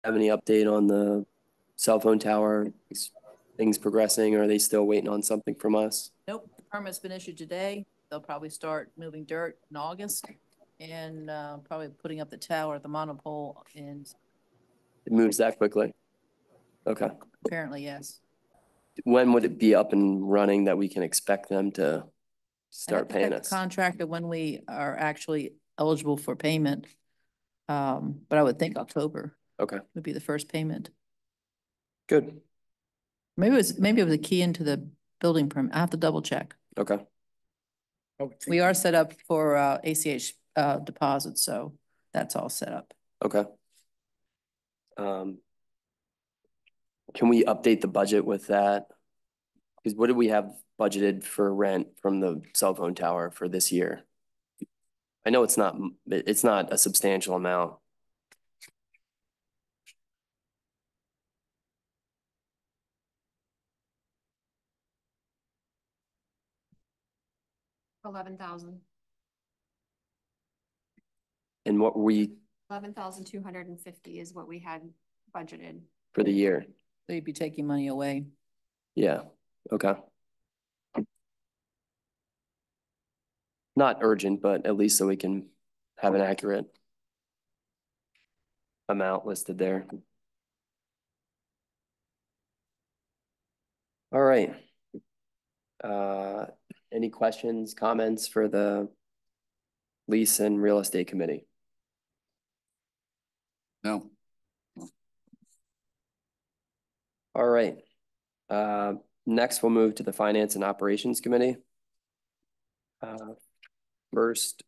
have any update on the cell phone tower? Is things progressing, or are they still waiting on something from us? Nope, the permit's been issued today. They'll probably start moving dirt in August and probably putting up the tower, the monopole in, It moves that quickly? Okay. apparently, yes. When would it be up and running that we can expect them to start paying us? Contractor when we are actually eligible for payment. But I would think October. Okay. Would be the first payment. Good. Maybe it was a key into the building permit. I have to double check. Okay. We are set up for ACH deposits, so that's all set up. Okay. Can we update the budget with that? Because what do we have budgeted for rent from the cell phone tower for this year? I know it's not a substantial amount. $11,000. And what we 11,250 is what we had budgeted. for the year? So you'd be taking money away. Yeah. Okay. Not urgent, but at least so we can have an accurate amount listed there. All right. Any questions, comments for the lease and real estate committee? No. All right. Next, we'll move to the finance and operations committee. First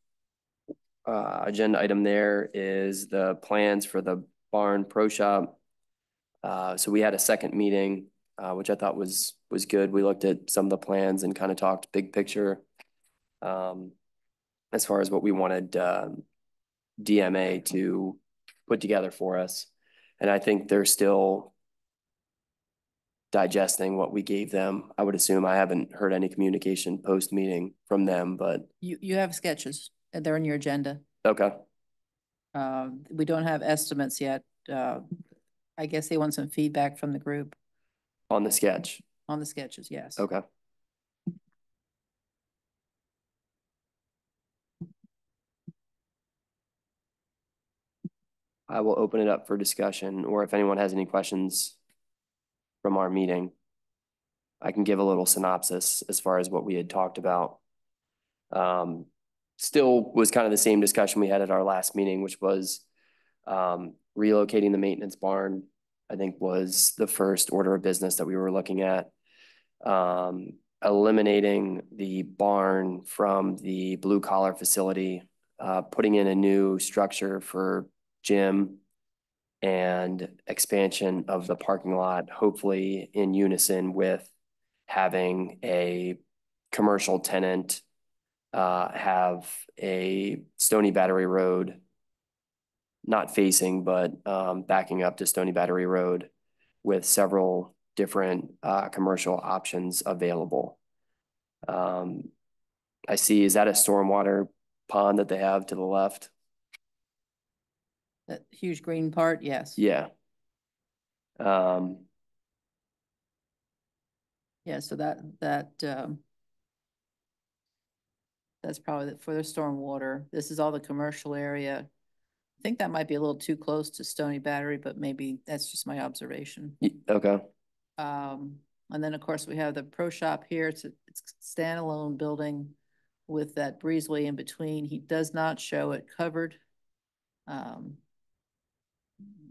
agenda item there is the plans for the barn pro shop. So we had a second meeting, which I thought was good. We looked at some of the plans and kind of talked big picture as far as what we wanted DMA to put together for us. And I think they're still digesting what we gave them. I would assume. I haven't heard any communication post-meeting from them, but. You have sketches, and they're in your agenda. Okay. We don't have estimates yet. I guess they want some feedback from the group. On the sketch? On the sketches, yes. Okay. I will open it up for discussion, or if anyone has any questions from our meeting, I can give a little synopsis as far as what we had talked about. Still was kind of the same discussion we had at our last meeting, which was relocating the maintenance barn, I think was the first order of business that we were looking at. Eliminating the barn from the blue collar facility, putting in a new structure for gym and expansion of the parking lot, hopefully in unison with having a commercial tenant have a Stony Battery Road, not facing, but backing up to Stony Battery Road with several different commercial options available. I see, is that a stormwater pond that they have to the left? That huge green part, yes. Yeah. Yeah, so that's probably for the stormwater. This is all the commercial area. I think that might be a little too close to Stony Battery, but maybe that's just my observation. Okay. And then of course we have the pro shop here. It's a standalone building with that breezeway in between. He does not show it covered.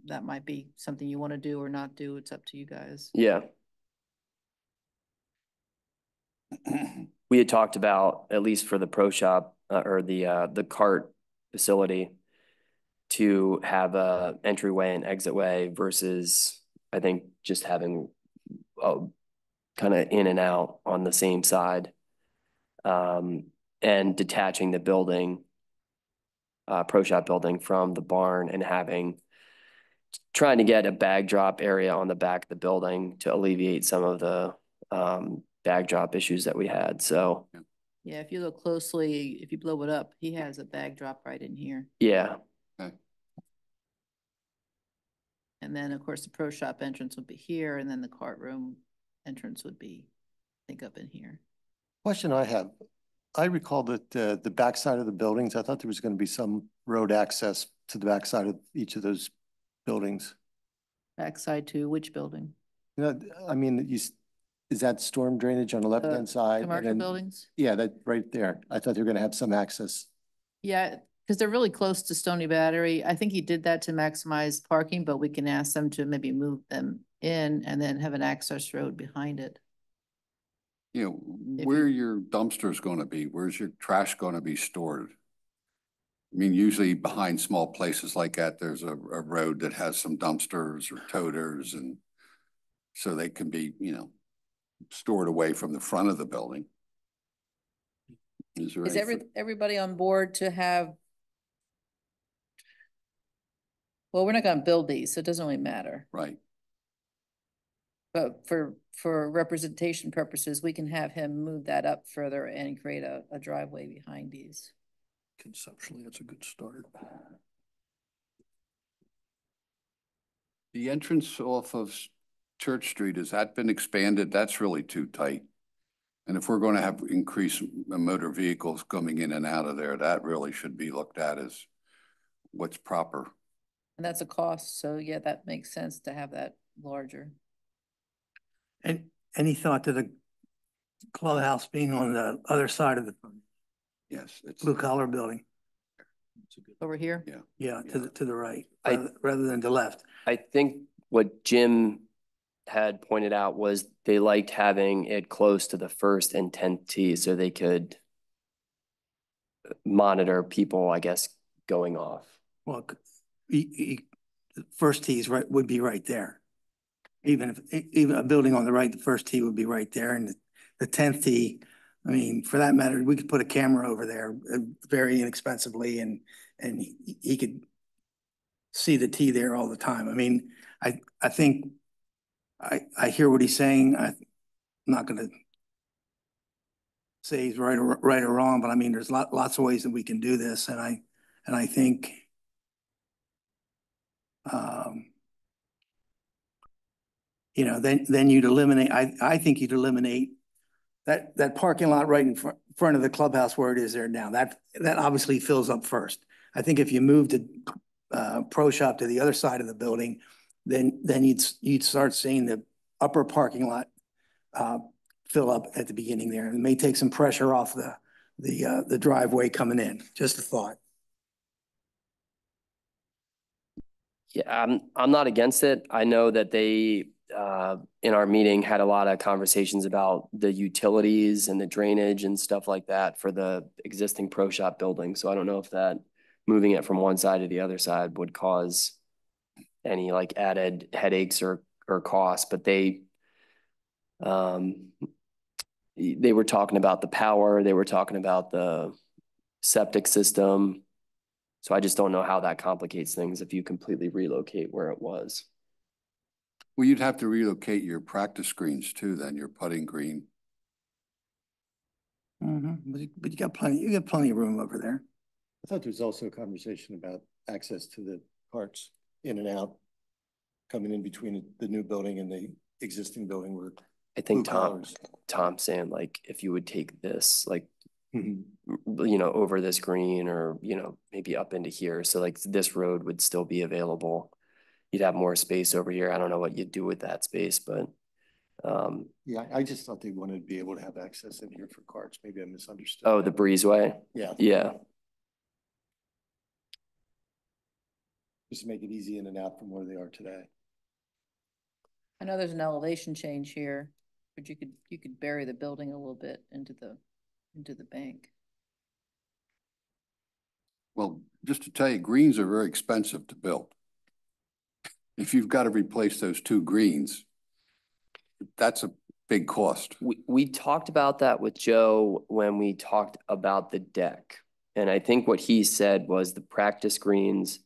That might be something you want to do or not do. It's up to you guys. Yeah. We had talked about, at least for the pro shop or the cart facility, to have a entryway and exitway versus, I think, just having kind of in and out on the same side, and detaching the building, pro shop building from the barn, and trying to get a bag drop area on the back of the building to alleviate some of the bag drop issues that we had. So yeah, if you look closely, if you blow it up, he has a bag drop right in here. yeah. Okay. And then, of course, the pro shop entrance would be here, and then the cart room entrance would be, I think, up in here. Question I have, I recall that the backside of the buildings, I thought there was going to be some road access to the backside of each of those buildings. Backside to which building? You know, I mean, is that storm drainage on the left-hand side? and Commercial then- buildings? Yeah, that right there. I thought they were going to have some access. Yeah, because they're really close to Stony Battery. I think he did that to maximize parking, but we can ask them to maybe move them in and then have an access road behind it. You know, If where you- your dumpster's gonna be, where's your trash gonna be stored? I mean, usually behind small places like that, there's a road that has some dumpsters or toters and so they can be, you know, stored away from the front of the building. Is there Is any? everybody on board to have? Well, we're not gonna build these, so it doesn't really matter. Right, But for representation purposes, we can have him move that up further and create a driveway behind these. Conceptually, that's a good start. the entrance off of Church Street, has that been expanded? That's really too tight. And if we're gonna have increased motor vehicles coming in and out of there, that really should be looked at as what's proper. And that's a cost, so yeah, that makes sense to have that larger. And any thought to the clubhouse being on the other side of the Yes, it's. blue collar building? Over here? Yeah. Yeah, to the right, I- rather than the left. I think what Jim had pointed out was they liked having it close to the first and 10th tee so they could monitor people, I guess, going off. Well, the first tee is right, would be right there. Even a building on the right, the first tee would be right there, and the 10th tee, I mean, for that matter, we could put a camera over there very inexpensively, and he could see the tee there all the time. I mean, I think I hear what he's saying. I'm not gonna say he's right or wrong, but I mean, there's lots of ways that we can do this, and I think you know, then you'd eliminate, I think you'd eliminate that parking lot right in front of the clubhouse where it is there now. That obviously fills up first. I think if you moved the pro shop to the other side of the building, then you'd start seeing the upper parking lot fill up at the beginning there. It may take some pressure off the driveway coming in. Just a thought. Yeah, I'm not against it. I know that they, in our meeting, had a lot of conversations about the utilities and the drainage and stuff like that for the existing pro shop building. So I don't know if that moving it from one side to the other side would cause any like added headaches or costs, but they were talking about the power, they were talking about the septic system. So I just don't know how that complicates things if you completely relocate where it was. Well, you'd have to relocate your practice greens too, then your putting green. But you got plenty of room over there. I thought there was also a conversation about access to the carts in and out, coming in between the new building and the existing building where I think blue collars. Tom's saying like, if you would take this, like, Mhm. you know, over this green or, you know, maybe up into here. So like this road would still be available. You'd have more space over here. I don't know what you'd do with that space, but Yeah, I just thought they wanted to be able to have access in here for carts. Maybe I misunderstood. oh, the breezeway. Yeah, Yeah. just to make it easy in and out from where they are today. I know there's an elevation change here, but you could bury the building a little bit into the bank. Well, just to tell you, greens are very expensive to build. If you've got to replace those two greens, that's a big cost. We talked about that with Joe when we talked about the deck. And I think what he said was the practice greens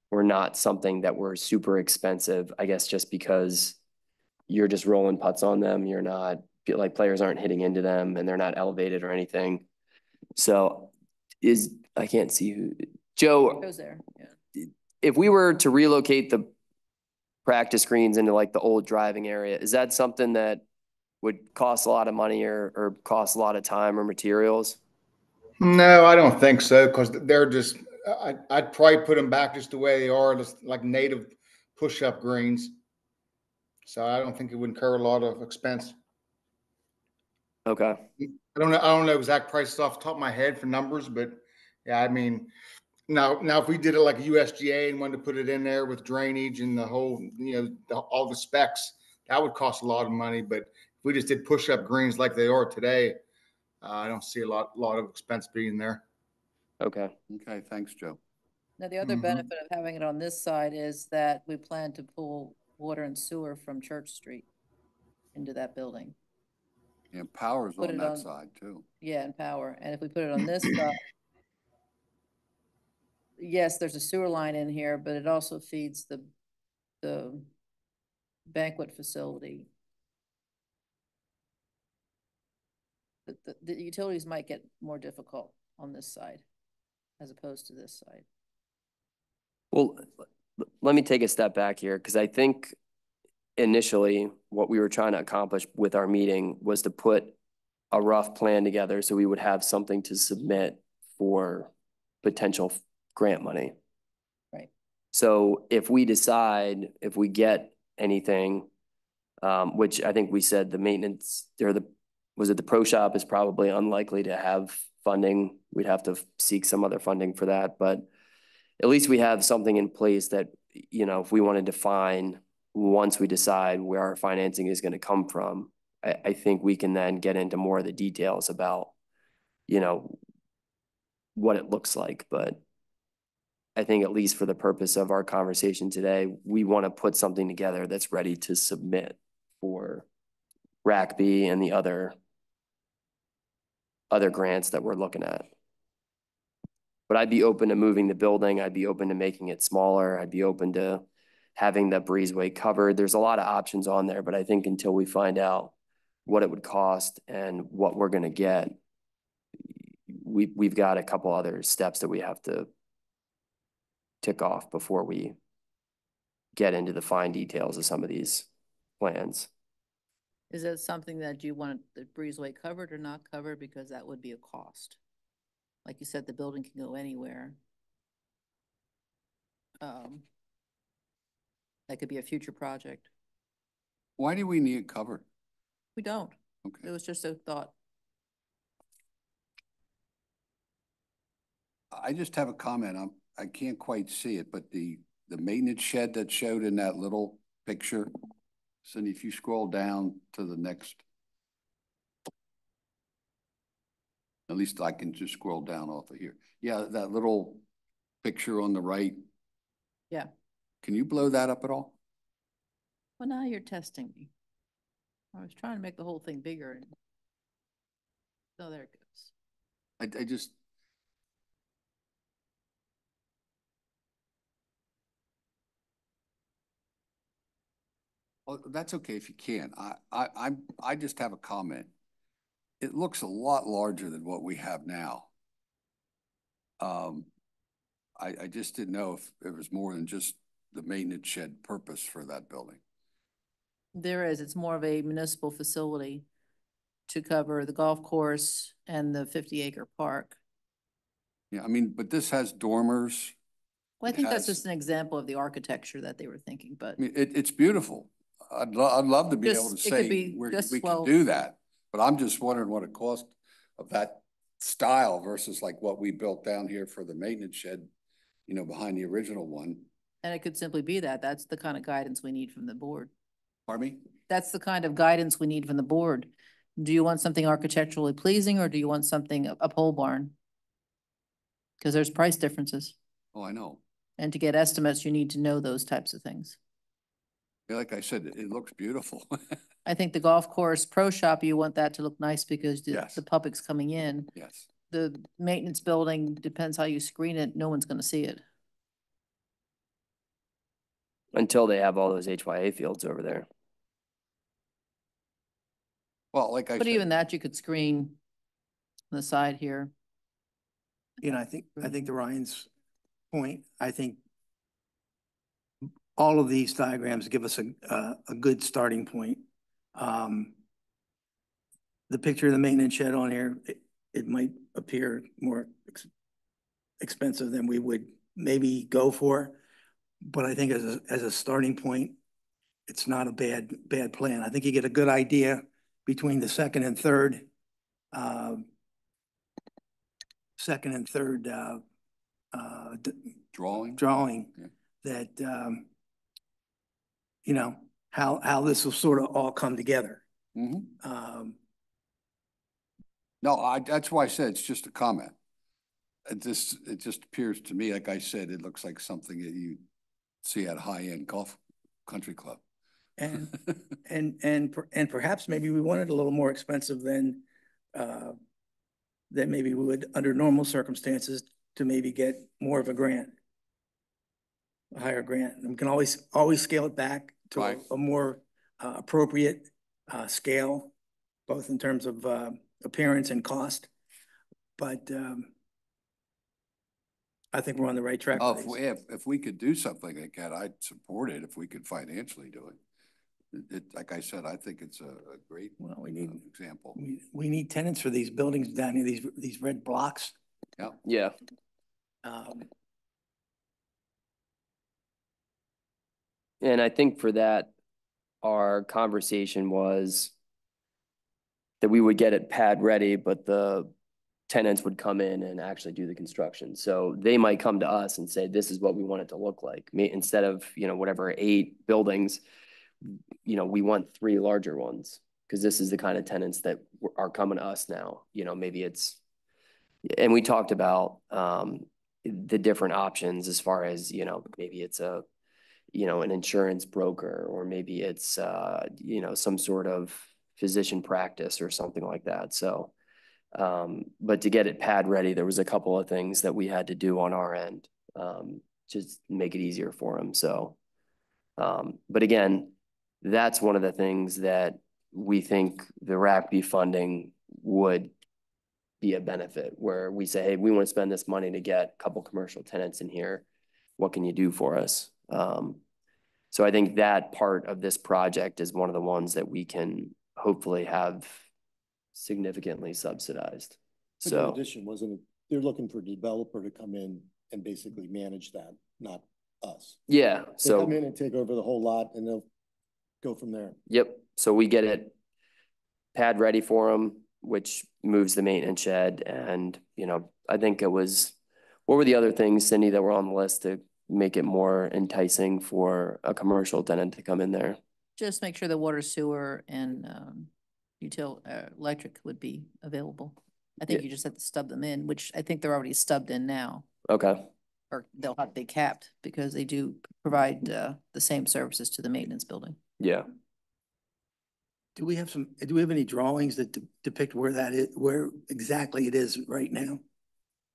were not something that were super expensive, I guess, just because you're just rolling putts on them. You're not, like, players aren't hitting into them and they're not elevated or anything. So I can't see who, Joe, Goes there, yeah. if we were to relocate practice greens into like the old driving area. Is that something that would cost a lot of money or cost a lot of time or materials? No, I don't think so, because they're just, I'd probably put them back just the way they are, just like native push-up greens. So I don't think it would incur a lot of expense. Okay. I don't know exact prices off the top of my head for numbers, but yeah, I mean, now if we did it like a USGA and wanted to put it in there with drainage and the whole, all the specs, that would cost a lot of money. But if we just did push-up greens like they are today, I don't see a lot of expense being there. Okay. Okay, thanks, Joe. Now, the other Mhm. benefit of having it on this side is that we plan to pull water and sewer from Church Street into that building. And power's Put on it that on- side too. Yeah, and power. And if we put it on this side, yes, there's a sewer line in here, but it also feeds the banquet facility. The utilities might get more difficult on this side as opposed to this side. Well, let me take a step back here, because I think initially what we were trying to accomplish with our meeting was to put a rough plan together so we would have something to submit for potential grant money. Right. So if we decide, if we get anything, which I think we said the maintenance or was it the pro shop is probably unlikely to have funding. We'd have to seek some other funding for that, but at least we have something in place that, if we want to define once we decide where our financing is going to come from, I think we can then get into more of the details about, what it looks like. But I think at least for the purpose of our conversation today, we want to put something together that's ready to submit for RACB and the other grants that we're looking at. But I'd be open to moving the building. I'd be open to making it smaller. I'd be open to having the breezeway covered. There's a lot of options on there, but I think until we find out what it would cost and what we're going to get, we've got a couple other steps that we have to tick off before we get into the fine details of some of these plans. Is that something that you want the breezeway covered or not covered? Because that would be a cost. Like you said, the building can go anywhere. That could be a future project. Why do we need it covered? We don't. It Okay. was just a thought. I just have a comment. I can't quite see it, but the maintenance shed that showed in that little picture, Cindy, if you scroll down to the next, at least I can just scroll down off of here. Yeah, that little picture on the right. Yeah. Can you blow that up at all? Well, now you're testing me. I was trying to make the whole thing bigger. And... Oh, there it goes. I just. Oh, that's okay if you can't. I just have a comment. It looks a lot larger than what we have now. I just didn't know if it was more than just the maintenance shed purpose for that building. There is. It's more of a municipal facility to cover the golf course and the 50-acre park. Yeah, I mean, but this has dormers. Well, I It think that's has- just an example of the architecture that they were thinking, but I mean, it's beautiful. I'd love to be able to Just- it could say be we just, can well- do that, but I'm just wondering what it cost of that style versus like what we built down here for the maintenance shed, behind the original one. and it could simply be that. That's the kind of guidance we need from the board. Pardon me? That's the kind of guidance we need from the board. Do you want something architecturally pleasing or do you want something, a pole barn? Because there's price differences. Oh, I know. And to get estimates, you need to know those types of things. Yeah, like I said, it looks beautiful. I think the golf course pro shop, you want that to look nice because Yes. the public's coming in. Yes. The maintenance building, depends how you screen it, no one's gonna see it. Until they have all those HYA fields over there. Well, like I But said. even that you could screen on the side here. I think to Ryan's point, I think all of these diagrams give us a good starting point. The picture of the maintenance shed on here, it might appear more expensive than we would maybe go for. But I think as a starting point, it's not a bad plan. I think you get a good idea between the second and third uh, Drawing? drawing Yeah. that, you know, how this will sort of all come together. Mhm. Um, No, that's why I said it's just a comment. It just appears to me, like I said, it looks like something that you see at high-end golf country club. And, and perhaps maybe we wanted a little more expensive than maybe we would under normal circumstances to maybe get more of a grant. A higher grant. And we can always scale it back to Right. a more appropriate scale, both in terms of appearance and cost. But I think we're on the right track. Oh, for these. if we could do something like that, I'd support it if we could financially do it. Like I said, I think it's a great Well, we need example. we need tenants for these buildings down here, these red blocks. Yeah. Yeah. Um, And I think for that, our conversation was that we would get it pad ready, but the tenants would come in and actually do the construction. So they might come to us and say, this is what we want it to look like. Instead of, whatever, 8 buildings, we want 3 larger ones, because this is the kind of tenants that are coming to us now. Maybe it's, and we talked about the different options as far as, maybe it's an insurance broker, or maybe it's, some sort of physician practice or something like that. So, but to get it pad ready, there was a couple of things that we had to do on our end, just make it easier for them. So, but again, that's one of the things that we think the RACB funding would be a benefit, where we say, hey, we want to spend this money to get a couple commercial tenants in here. What can you do for us? So I think that part of this project is one of the ones that we can hopefully have significantly subsidized. But in So, addition, wasn't it, they're looking for a developer to come in and basically manage that, not us. yeah, They come so, in and take over the whole lot and they'll go from there. yep. So we get it pad ready for them, which moves the maintenance shed. And, I think it was, what were the other things, Cindy, that were on the list to make it more enticing for a commercial tenant to come in there? Just make sure the water, sewer, and electric would be available. I think Yeah. you just have to stub them in, which I think they're already stubbed in now, Okay. or they'll have to be capped, because they do provide the same services to the maintenance building. Yeah. do we have any drawings that depict where that is, where exactly it is right now?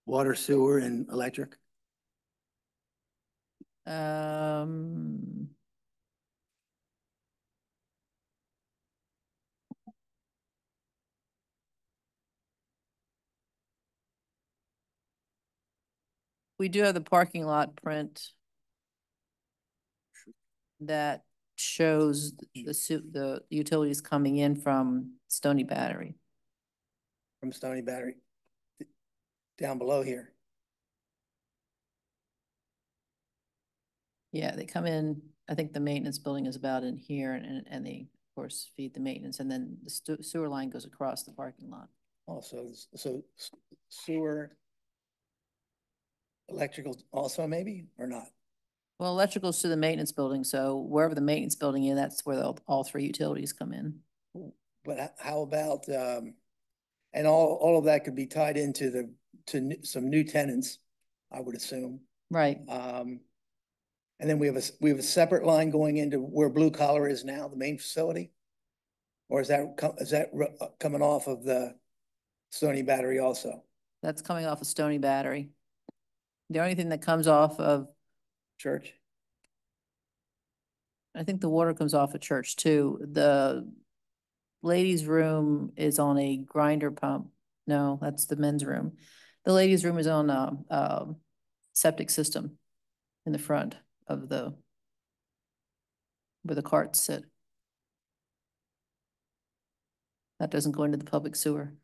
Water, sewer, and electric? We do have the parking lot print that shows the utilities coming in from Stony Battery. From Stony Battery, down below here. Yeah, they come in, I think the maintenance building is about in here, and they, of course, feed the maintenance, and then the sewer line goes across the parking lot. Also, so sewer, electrical also maybe, or not? Well, electrical's to the maintenance building, so wherever the maintenance building is, that's where all 3 utilities come in. But how about, and all of that could be tied into some new tenants, I would assume. Right. And then we have a separate line going into where Blue Collar is now, the main facility? Or is that coming off of the Stony Battery also? That's coming off of Stony Battery. The only thing that comes off of, Church? I think the water comes off of Church too. The ladies' room is on a grinder pump. No, that's the men's room. The ladies' room is on a septic system in the front of the where the carts sit. That doesn't go into the public sewer.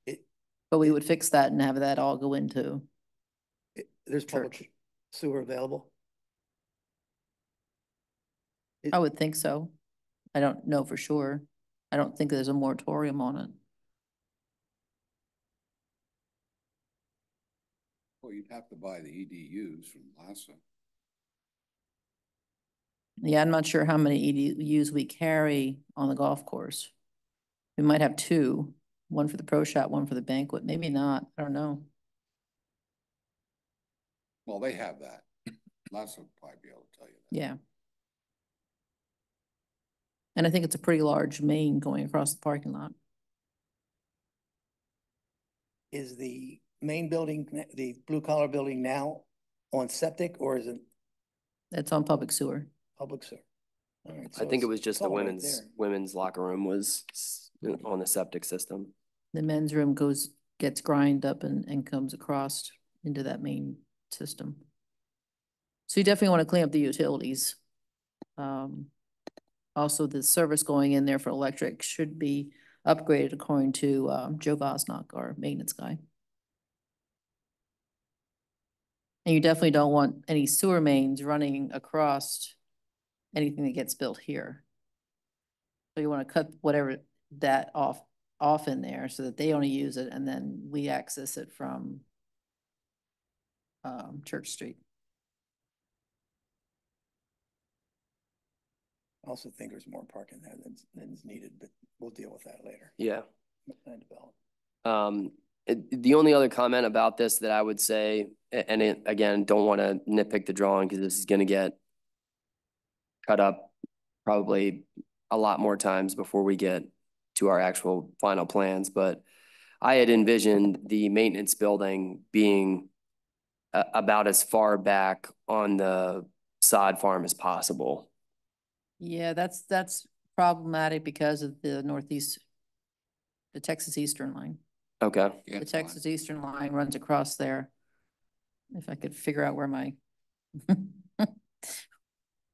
It- But we would fix that and have that all go into, There's Church. public sewer available. I would think so. I don't know for sure. I don't think there's a moratorium on it. Well, you'd have to buy the EDUs from LASA. Yeah, I'm not sure how many EDUs we carry on the golf course. We might have two, one for the pro shop, one for the banquet, maybe not, I don't know. Well, they have that. LASA will probably be able to tell you that. Yeah. And I think it's a pretty large main going across the parking lot. Is the main building, the blue collar building now on septic or is it It's on public sewer. public sewer? All right, I so think it it's- was just it's the all right women's, there. women's locker room was on the septic system. The men's room gets grind up and comes across into that main system. So you definitely want to clean up the utilities. Also, the service going in there for electric should be upgraded according to Joe Vosnock, our maintenance guy. And you definitely don't want any sewer mains running across anything that gets built here. So you want to cut whatever that off in there so that they only use it and then we access it from Church Street. I also think there's more parking there than's needed, but we'll deal with that later. Yeah. Plan develop. The only other comment about this that I would say, and again, don't want to nitpick the drawing because this is going to get cut up probably a lot more times before we get to our actual final plans, but I had envisioned the maintenance building being about as far back on the sod farm as possible. Yeah, that's problematic because of the northeast, the Texas Eastern line. Okay. Yeah, The it's fine. Texas Eastern line runs across there. If I could figure out where my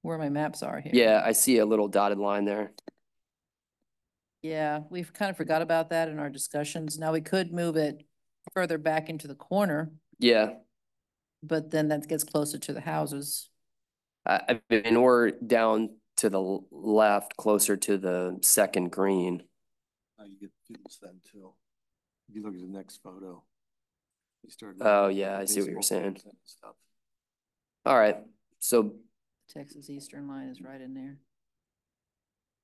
where my maps are here. Yeah, I see a little dotted line there. Yeah, we've kind of forgot about that in our discussions. Now we could move it further back into the corner, Yeah. but then that gets closer to the houses. I mean, or down to the left, closer to the second green. You get fields then too. If you look at the next photo. you start Oh, looking at yeah, the I see what you're baseball saying. fields and stuff. All right, so Texas Eastern line is right in there.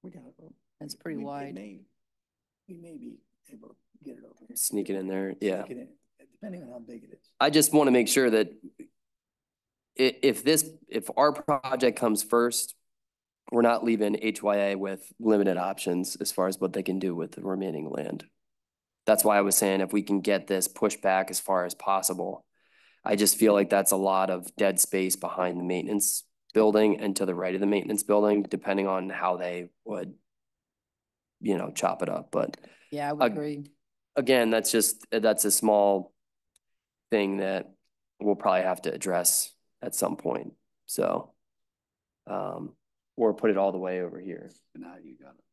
We got it. It's pretty We wide. may be able to get it over here. sneak it in there, yeah. Sneak it in, depending on how big it is. I just want to make sure that if our project comes first, we're not leaving HYA with limited options as far as what they can do with the remaining land. That's why I was saying if we can get this pushed back as far as possible. I just feel like that's a lot of dead space behind the maintenance building and to the right of the maintenance building, depending on how they would, chop it up. But Yeah, I would agree. again, that's a small thing that we'll probably have to address at some point. So, or put it all the way over here Now you got it.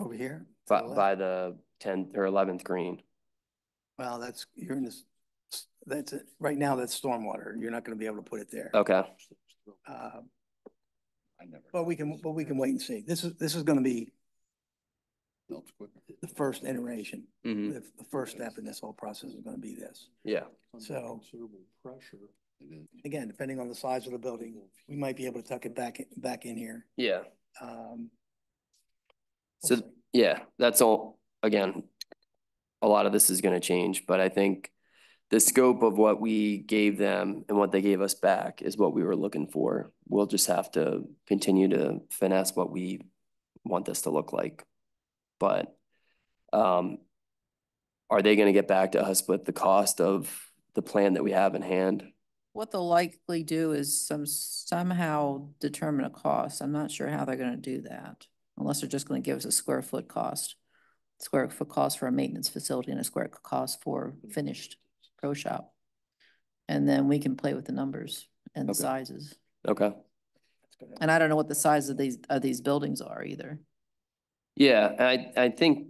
Over here? to the left? by the 10th or 11th green. Well, you're in this, that's it. Right now, that's stormwater. You're not gonna be able to put it there. Okay. I never. But we can wait and see. This is gonna be Melts quicker. the first iteration. Mhm. The first step in this whole process is gonna be this. Yeah. So- Considerable pressure. Again, depending on the size of the building, we might be able to tuck it back in here. Yeah. We'll So, see. yeah, that's all, again, a lot of this is gonna change, but I think the scope of what we gave them and what they gave us back is what we were looking for. We'll just have to continue to finesse what we want this to look like. But, are they gonna get back to us with the cost of the plan that we have in hand? What they'll likely do is somehow determine a cost. I'm not sure how they're gonna do that, unless they're just gonna give us a square foot cost for a maintenance facility and a square cost for finished pro shop. And then we can play with the numbers and the Okay. sizes. Okay, And I don't know what the size of these buildings are either. Yeah, I think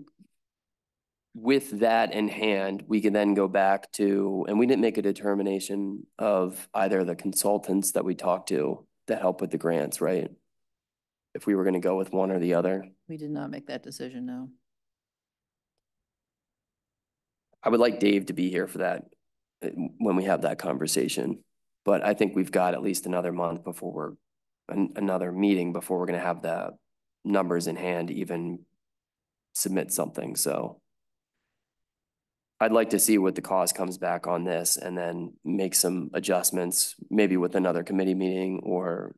with that in hand, we can then go back to, and we didn't make a determination of either the consultants that we talked to that help with the grants, right? If we were gonna go with one or the other. We did not make that decision, no. I would like Dave to be here for that when we have that conversation. But I think we've got at least another month before we're, another meeting before we're gonna have the numbers in hand to even submit something, so. I'd like to see what the cost comes back on this and then make some adjustments, maybe with another committee meeting or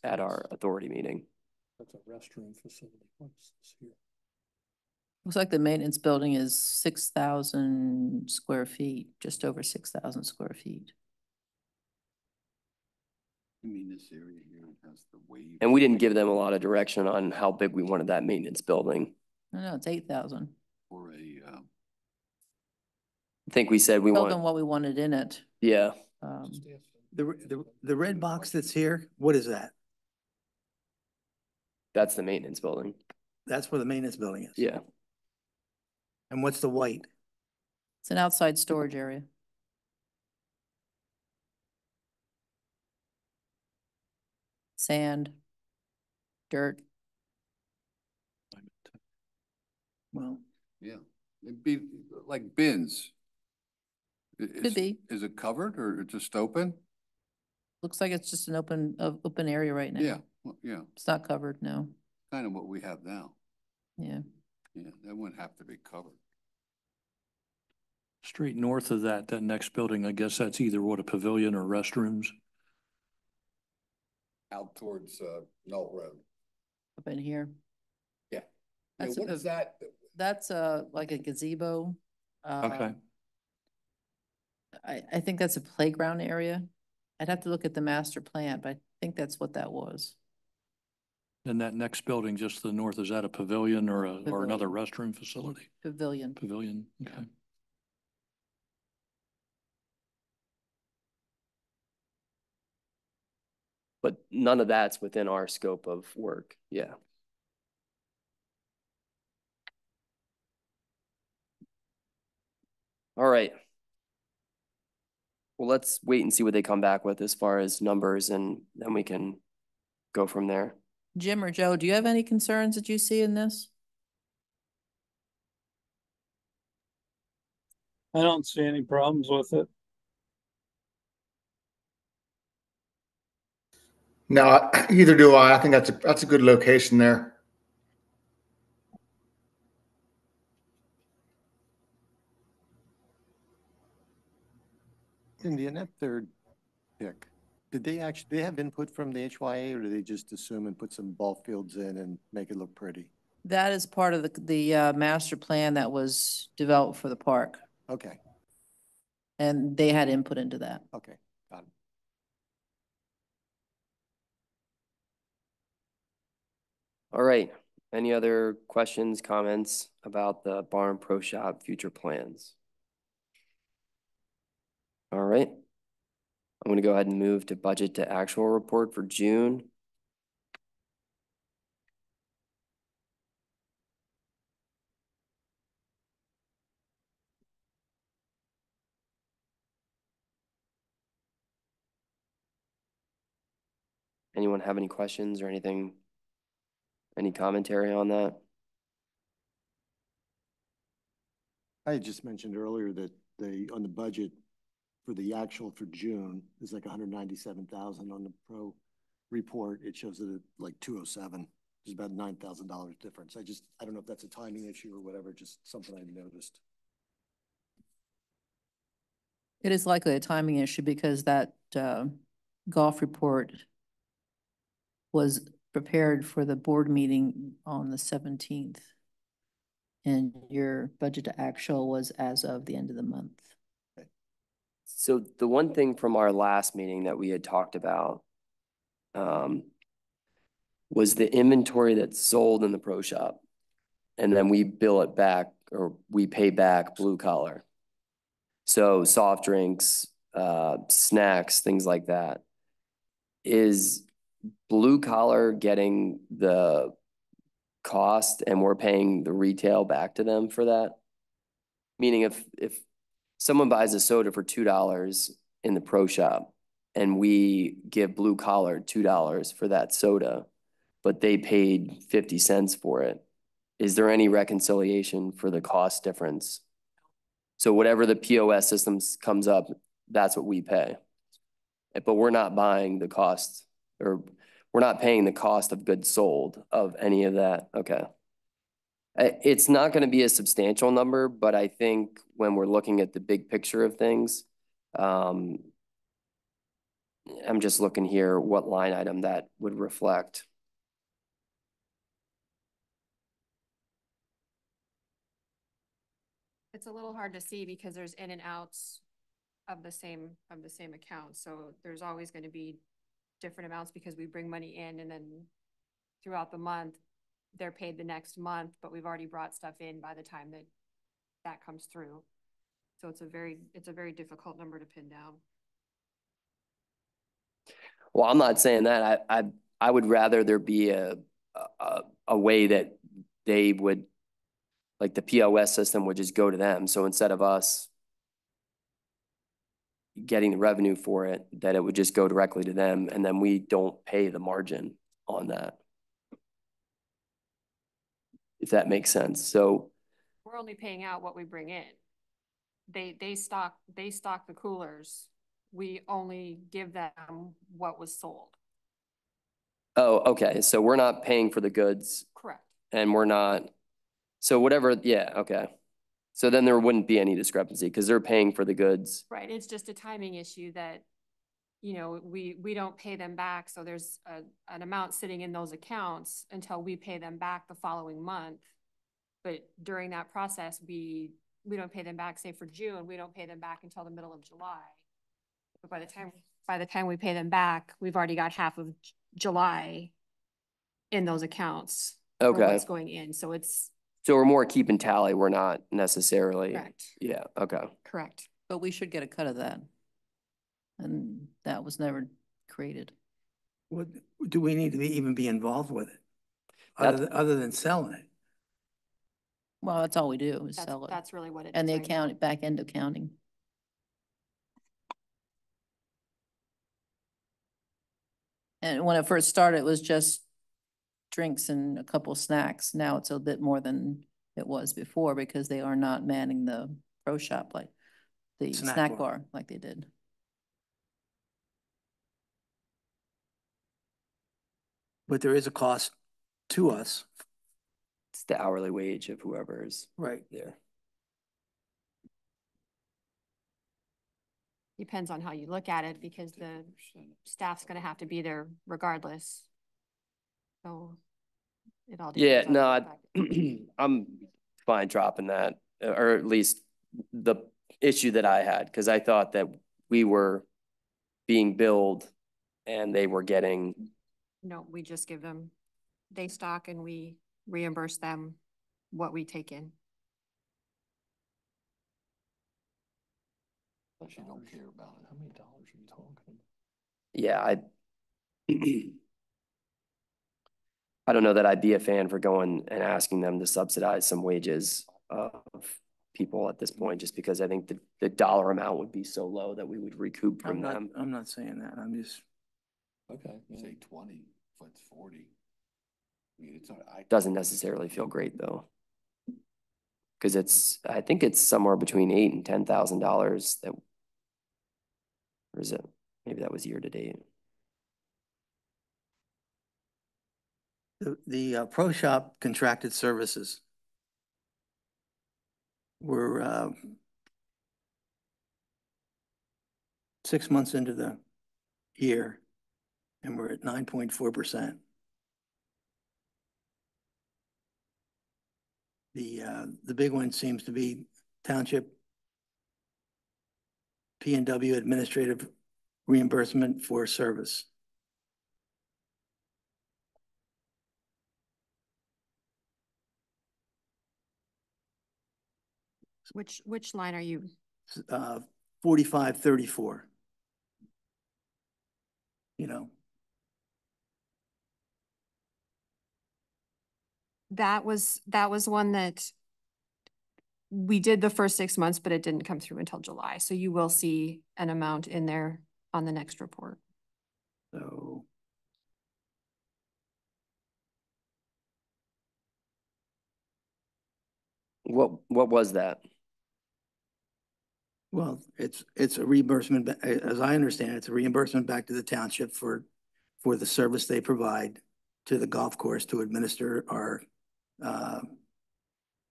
at our authority meeting. That's a restroom facility. What's this here? Looks like the maintenance building is 6,000 square feet, just over 6,000 square feet. I mean, this area here has the wave. And we didn't give them a lot of direction on how big we wanted that maintenance building. No, it's 8,000. Or a, I think we said we Told them want, what we wanted in it. yeah, The red box that's here, what is that? that's the maintenance building. That's where the maintenance building is. Yeah. And what's the white? It's an outside storage area. Sand, dirt. Well, yeah, it'd be like bins. Could be. Is it covered or just open? Looks like it's just an open area right now. Yeah, well, yeah, It's not covered, no. kind of what we have now. Yeah. Yeah, that wouldn't have to be covered. Straight north of that next building, I guess that's either what, a pavilion or restrooms? Out towards, Knoll Road. Up in here. Yeah. That's What a- is that? That's like a gazebo. Okay. I think that's a playground area. I'd have to look at the master plan, but I think that's what that was. And that next building just to the north, is that a pavilion or or another restroom facility? Pavilion. Pavilion, okay. But none of that's within our scope of work. Yeah. All right. Well, let's wait and see what they come back with as far as numbers, and then we can go from there. Jim or Joe, do you have any concerns that you see in this? I don't see any problems with it. No, either do I. I think that's a good location there. Cindy, in that third pick, did they have input from the HYA, or did they just assume and put some ball fields in and make it look pretty? That is part of the master plan that was developed for the park, Okay, and they had input into that. okay, got it. All right. Any other questions, comments about the Barn Pro Shop future plans? All right. I'm going to go ahead and move to budget to actual report for June. Anyone have any questions or anything? Any commentary on that? I had just mentioned earlier that on the budget for the actual for June is like 197,000. On the pro report, it shows it at like 207. There's about $9,000 difference. I don't know if that's a timing issue or whatever, just something I noticed. It is likely a timing issue because that golf report was prepared for the board meeting on the 17th. And your budget to actual was as of the end of the month. So the one thing from our last meeting that we had talked about was the inventory that's sold in the pro shop. And then we bill it back, or we pay back blue collar. So soft drinks, snacks, things like that. Is blue collar getting the cost and we're paying the retail back to them for that? Meaning if someone buys a soda for $2 in the pro shop and we give blue collar $2 for that soda, but they paid 50 cents for it, is there any reconciliation for the cost difference? So whatever the POS systems comes up, that's what we pay. But we're not buying the cost, or we're not paying the cost of goods sold of any of that. Okay. It's not going to be a substantial number, but I think when we're looking at the big picture of things, I'm just looking here what line item that would reflect. It's a little hard to see because there's in and outs of the same account. So there's always going to be different amounts because we bring money in and then throughout the month, they're paid the next month, but we've already brought stuff in by the time that comes through. So it's a very difficult number to pin down. Well, I'm not saying that. I would rather there be a way that they would, like the POS system would just go to them. So instead of us getting the revenue for it, that it would just go directly to them and then we don't pay the margin on that. If that makes sense. So We're only paying out what we bring in. They stock the coolers. We only give them what was sold. oh, okay. So we're not paying for the goods. Correct. And we're not, so whatever, yeah, okay. So then there wouldn't be any discrepancy because they're paying for the goods. Right. It's just a timing issue that, you know, we don't pay them back. So there's an amount sitting in those accounts until we pay them back the following month. But during that process, we don't pay them back, say for June, we don't pay them back until the middle of July. But by the time we pay them back, we've already got half of July in those accounts. For Okay. what's going in. So it's So we're more keeping tally. We're not necessarily. correct. Yeah, okay. Correct. But we should get a cut of that. And that was never created. What, do we need to even be involved with it? Other than selling it? Well, that's all we do is That's, sell it. that's really what it is. And the right now. account, back end accounting. And when it first started, it was just drinks and a couple snacks. Now it's a bit more than it was before because they are not manning the pro shop like the snack bar like they did. But there is a cost to us. It's the hourly wage of whoever is Right. there. Depends on how you look at it because the staff's gonna have to be there regardless. So it all Yeah, depends on no, how you look at it. I'm fine dropping that, or at least the issue that I had, because I thought that we were being billed and they were getting, No, we just give them, they stock and we reimburse them what we take in. But you don't care about it. How many dollars are you talking? yeah, I don't know that I'd be a fan for going and asking them to subsidize some wages of people at this point, just because I think the dollar amount would be so low that we would recoup from them. I'm not saying that. I'm just. Okay. Say 20, if it's 40. I mean, it's not, Doesn't necessarily feel great though. Because I think it's somewhere between $8,000 and $10,000 that, or is it, maybe that was year to date. The pro shop contracted services were 6 months into the year and we're at 9.4%. The big one seems to be township P&W administrative reimbursement for service. Which line are you? 4534. You know, That was one that we did the first 6 months, but it didn't come through until July. So you will see an amount in there on the next report. So. What was that? Well, it's a reimbursement, as I understand it, it's a reimbursement back to the township for the service they provide to the golf course to administer our,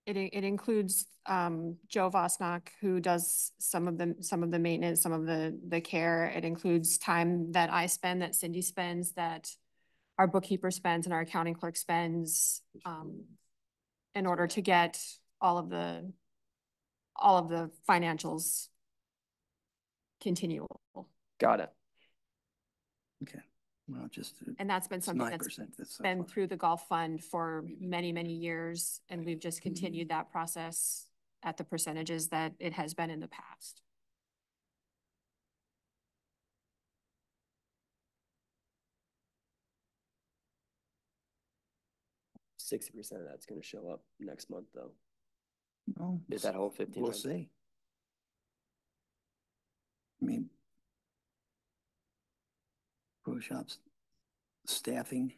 It includes Joe Vosnock, who does some of the maintenance, some of the care. It includes time that I spend, that Cindy spends, that our bookkeeper spends and our accounting clerk spends in order to get all of the financials continual. Got it. okay, well, just. And that's been something that's 9%, that's so been far. through the golf fund for many, many years. And we've just continued that process at the percentages that it has been in the past. $60% of that's gonna show up next month, though. No, Is that whole 15? we'll see. I mean, pro shops, staffing.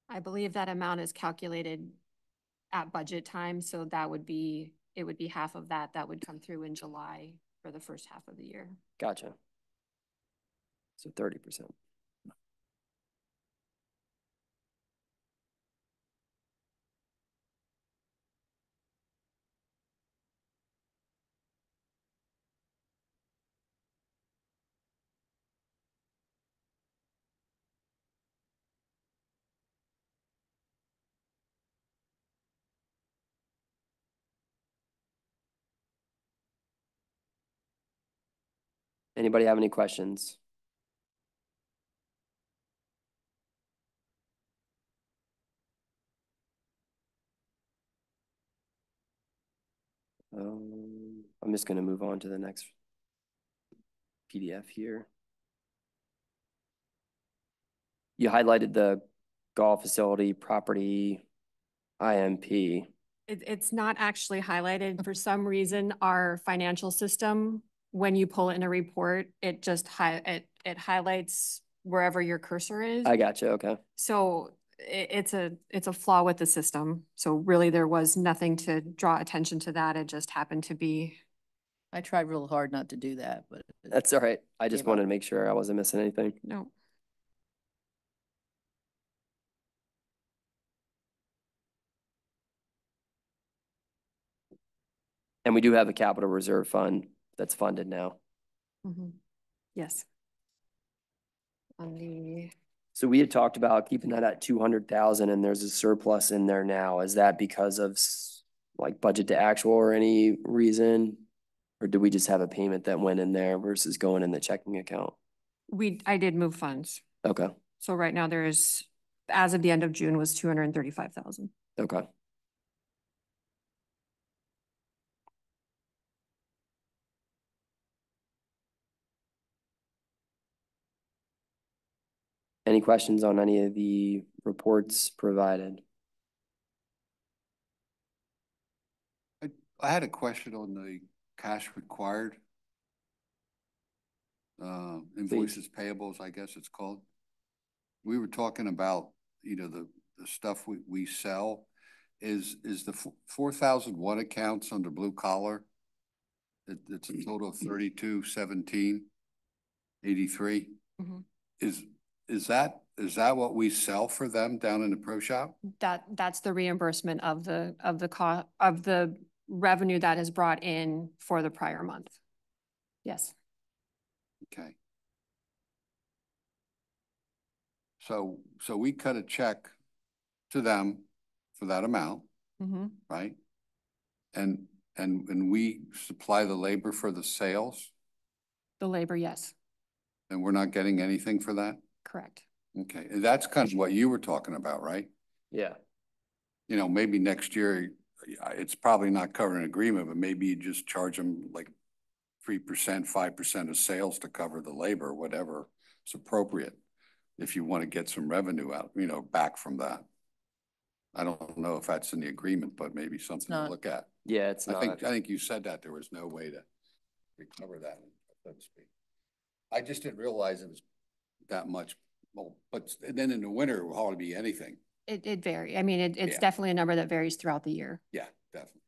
I believe that amount is calculated at budget time, so that would be, it would be half of that. That would come through in July for the first half of the year. Gotcha. So 30%. Anybody have any questions? I'm just gonna move on to the next PDF here. You highlighted the golf facility property IMP. It's not actually highlighted. For some reason, our financial system, when you pull it in a report, it just it highlights wherever your cursor is. I gotcha, okay. So it's a flaw with the system. So really, there was nothing to draw attention to that. It just happened to be. I tried real hard not to do that, but. That's all right. I just Gave wanted up. to make sure I wasn't missing anything. No. And we do have a capital reserve fund that's funded now. Yes. On the, So we had talked about keeping that at 200,000 and there's a surplus in there now. Is that because of like budget to actual or any reason? Or do we just have a payment that went in there versus going in the checking account? I did move funds. Okay, So right now there is, as of the end of June, was 235,000. okay. Any questions on any of the reports provided? I had a question on the cash required. Invoices payables, I guess it's called. We were talking about, you know, the stuff we sell. Is the 4001 accounts under blue collar? It's a total of 32,1783. Is that what we sell for them down in the pro shop? That's the reimbursement of the revenue that is brought in for the prior month. Yes. Okay. So we cut a check to them for that amount, right? And we supply the labor for the sales? The labor, yes. And we're not getting anything for that? Correct. Okay, and that's kind of what you were talking about, right? Yeah. You know, maybe next year, it's probably not covering an agreement, but maybe you just charge them like 3%, 5% of sales to cover the labor, whatever. is appropriate if you want to get some revenue out, you know, back from that. I don't know if that's in the agreement, but maybe something to not. look at. Yeah, it's I not. think you said that there was no way to recover that, so to speak. I just didn't realize it was that much. Well, but then in the winter, it will hardly be anything. It varies. I mean, it's Yeah. definitely a number that varies throughout the year. Yeah, definitely.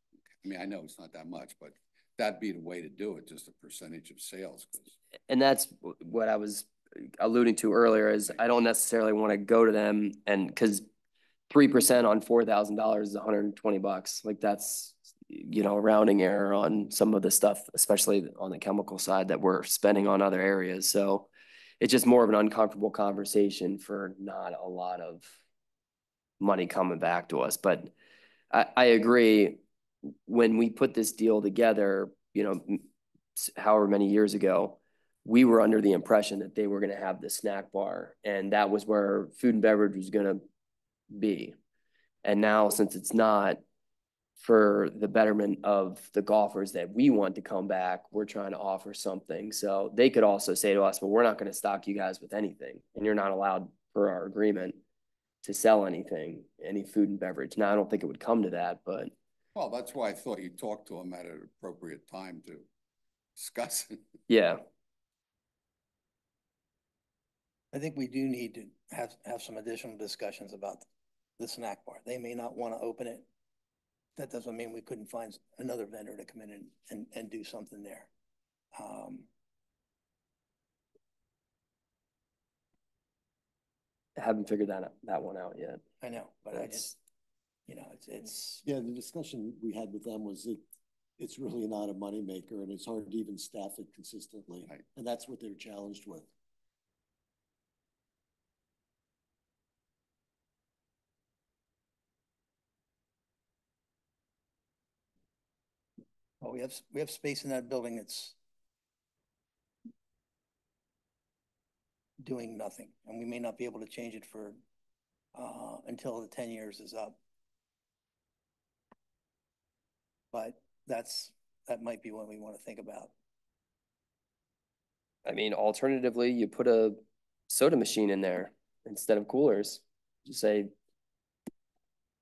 I mean, I know it's not that much, but that'd be the way to do it, just a percentage of sales. And that's what I was alluding to earlier is I don't necessarily want to go to them and because 3% on $4,000 is $120. Like that's, you know, a rounding error on some of the stuff, especially on the chemical side that we're spending on other areas. So it's just more of an uncomfortable conversation for not a lot of money coming back to us. But I agree. When we put this deal together, you know, however many years ago, we were under the impression that they were going to have the snack bar and that was where food and beverage was going to be. And now since it's not, for the betterment of the golfers that we want to come back, we're trying to offer something. So they could also say to us, well, we're not going to stock you guys with anything. And you're not allowed per our agreement to sell anything, any food and beverage. Now, I don't think it would come to that, but. Well, that's why I thought you talked to them at an appropriate time to discuss it. Yeah. I think we do need to have some additional discussions about the snack bar. They may not want to open it. That doesn't mean we couldn't find another vendor to come in and do something there. I haven't figured that one out yet. I know, but I just, you know, it's. Yeah, the discussion we had with them was it's really not a moneymaker and it's hard to even staff it consistently. Right. And that's what they're challenged with. Well, we have space in that building that's doing nothing, and we may not be able to change it for until the 10 years is up. But that might be what we want to think about. I mean, alternatively, you put a soda machine in there instead of coolers. Just say,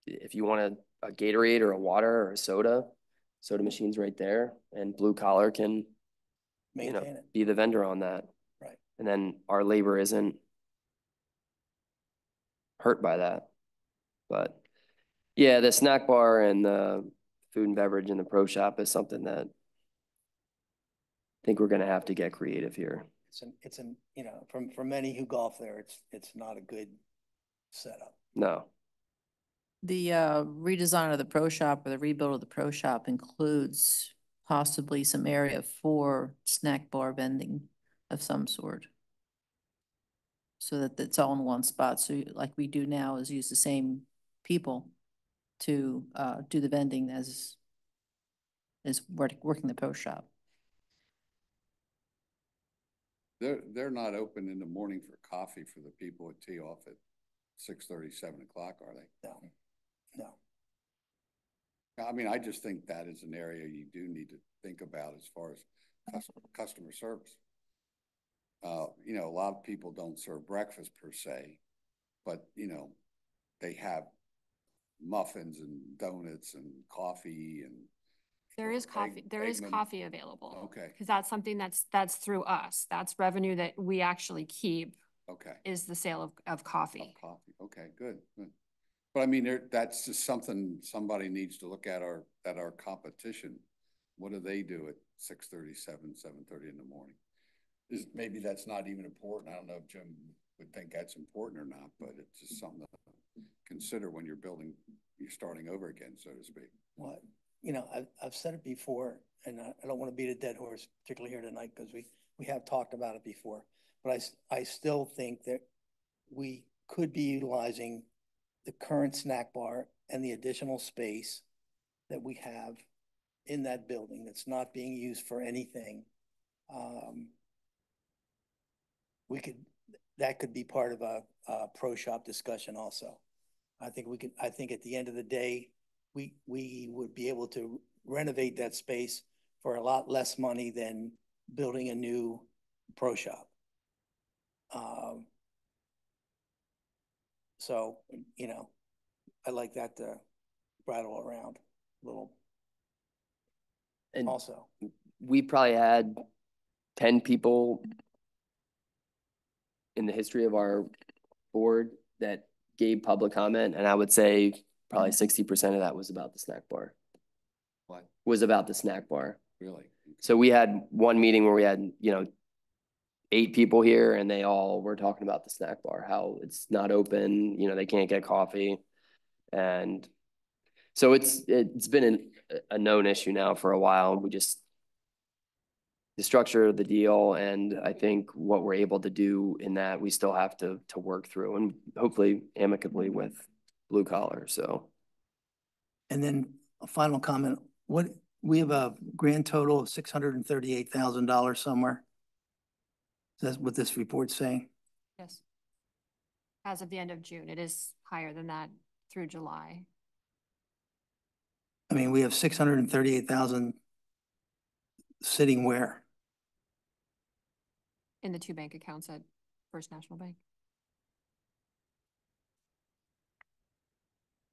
if you want a Gatorade or a water or a soda machine's right there, and blue collar can, you know, Maintain it. be the vendor on that. Right. And then our labor isn't hurt by that. But yeah, the snack bar and the food and beverage in the pro shop is something that I think we're gonna have to get creative here. It's an you know, for many who golf there, it's not a good setup. No. The redesign of the pro shop or the rebuild of the pro shop includes possibly some area for snack bar vending of some sort. So that it's all in one spot. So like we do now is use the same people to do the vending as working the pro shop. They're not open in the morning for coffee for the people at tee off at 6:30, 7 o'clock, are they? No, no. I mean, I just think that is an area you do need to think about as far as customer service. You know, a lot of people don't serve breakfast per se, but you know, they have muffins and donuts and coffee and. There is coffee, there is coffee available. Okay. Because that's something that's through us. That's revenue that we actually keep. Okay. Is the sale of coffee. Coffee. Okay, good. But I mean, that's just something somebody needs to look at our competition. What do they do at 6:30, 7:30 in the morning? Maybe that's not even important. I don't know if Jim would think that's important or not, but it's just something to consider when you're starting over again, so to speak. What, you know, I've said it before, and I don't want to beat a dead horse, particularly here tonight, because we have talked about it before. But I still think that we could be utilizing the current snack bar and the additional space that we have in that building that's not being used for anything. That could be part of a pro shop discussion also. I think at the end of the day, we would be able to renovate that space for a lot less money than building a new pro shop. Um, so, you know, I like that to rattle around a little And also. we probably had 10 people in the history of our board that gave public comment, and I would say probably 60% of that was about the snack bar. What? Was about the snack bar. Really? So we had one meeting where we had, 8 people here, and they all were talking about the snack bar, how it's not open, they can't get coffee. And so it's been a known issue now for a while. The structure of the deal, and I think what we're able to do in that, we still have to work through, and hopefully amicably with blue collar, so. And then a final comment, we have a grand total of $638,000 somewhere. That's what this report's saying. Yes. As of the end of June, it is higher than that through July. I mean, we have 638,000 sitting where? In the 2 bank accounts at First National Bank.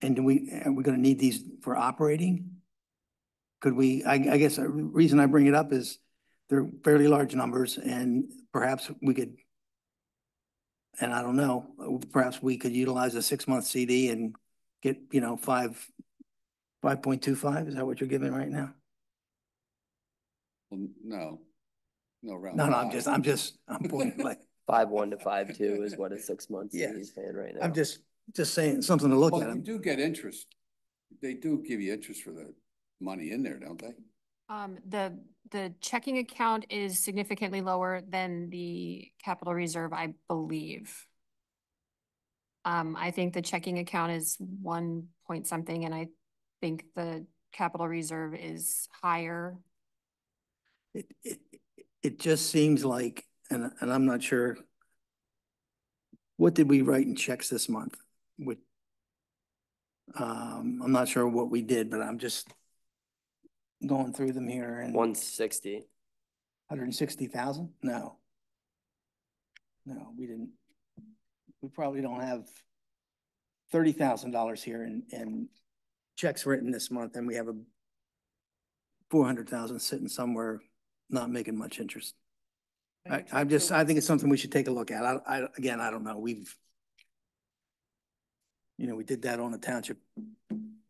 And are we gonna need these for operating? Could we, I guess the reason I bring it up is they're fairly large numbers and perhaps we could, and I don't know, perhaps we could utilize a 6-month CD and get, 5.25, is that what you're giving right now? Well, no, around No, five. I'm pointing like, 5.1 to 5.2 is what a 6 month Yeah. CD is paying right now. I'm just saying, something to look Well, at. you do get interest. They do give you interest for the money in there, don't they? The checking account is significantly lower than the capital reserve, I believe. I think the checking account is 1 point something, and I think the capital reserve is higher. It just seems like, and I'm not sure, what did we write in checks this month? I'm not sure what we did, but I'm just going through them here and 160. 160,000? No. No, we didn't. We probably don't have $30,000 here in checks written this month, and we have a 400,000 sitting somewhere, not making much interest. I think it's something we should take a look at. Again, I don't know. We did that on a township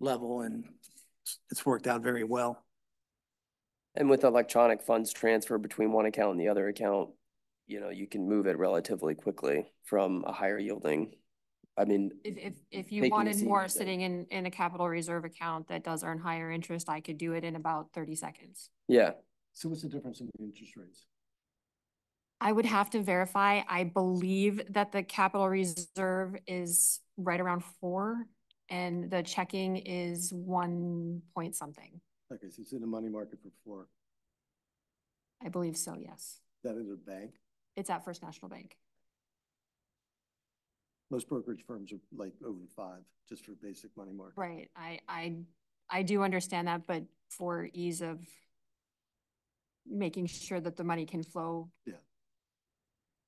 level and it's worked out very well. And with electronic funds transfer between one account and the other account, you can move it relatively quickly from a higher yielding. I mean, If you taking wanted the more CD sitting in a capital reserve account that does earn higher interest, I could do it in about 30 seconds. yeah. So what's the difference in the interest rates? I would have to verify. I believe that the capital reserve is right around 4 and the checking is 1 point something. Okay, so it's in the money market for 4. I believe so, yes. That is a bank. It's at First National Bank. Most brokerage firms are like over 5, just for basic money market. Right. I do understand that, but for ease of making sure that the money can flow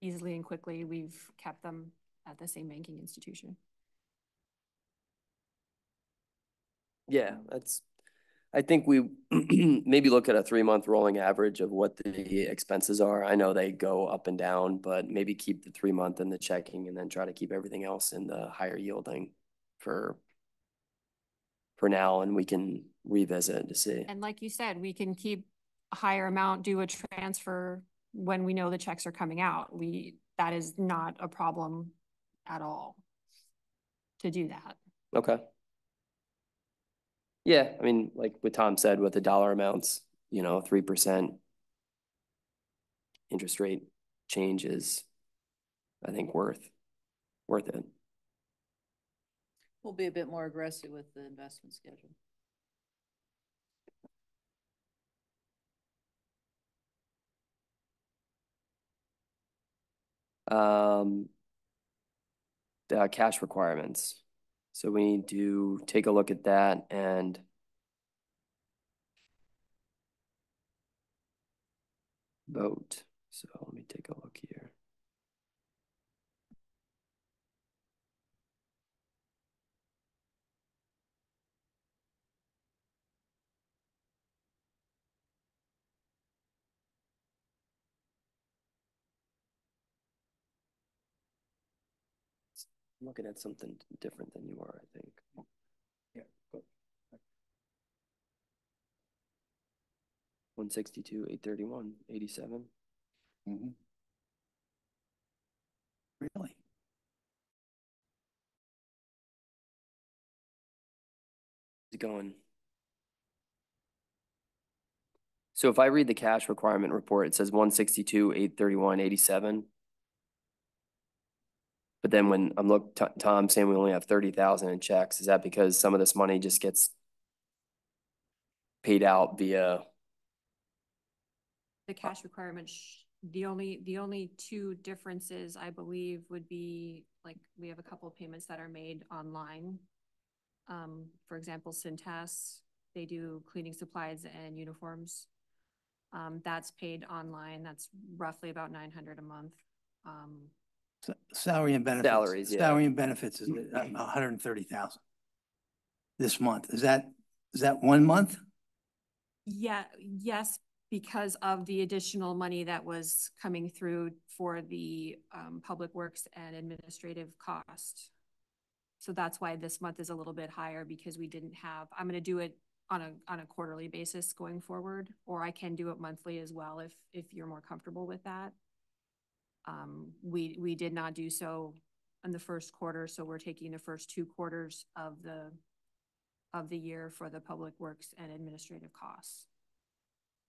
easily and quickly, we've kept them at the same banking institution. Yeah, I think we maybe look at a 3-month rolling average of what the expenses are. I know they go up and down, but maybe keep the 3-month in the checking and then try to keep everything else in the higher yielding for now, and we can revisit to see. And like you said, we can keep a higher amount, do a transfer when we know the checks are coming out. That is not a problem at all to do that. Okay. Yeah, I mean, like what Tom said, with the dollar amounts, 3% interest rate change is, I think, worth it. We'll be a bit more aggressive with the investment schedule. The cash requirements. So we need to take a look at that and vote. So let me take a look here. I'm looking at something different than you are, I think. Yeah. 162, 831, 87. Mhm. Really? It's going. So if I read the cash requirement report, it says 162, 831, 87. But then when I'm Tom saying we only have 30,000 in checks, is that because some of this money just gets paid out via? The cash requirement, the only two differences I believe would be, like, we have a couple of payments that are made online. For example, Cintas, they do cleaning supplies and uniforms. That's paid online. That's roughly about 900 a month. Salary and benefits. Salaries, yeah. Salary and benefits is 130,000 this month. Is that 1 month? Yeah, yes, because of the additional money that was coming through for the public works and administrative cost. So that's why this month is a little bit higher, because we didn't have, I'm gonna do it on a quarterly basis going forward, or I can do it monthly as well if you're more comfortable with that. We did not do so in the first quarter, so we're taking the first 2 quarters of the year for the public works and administrative costs.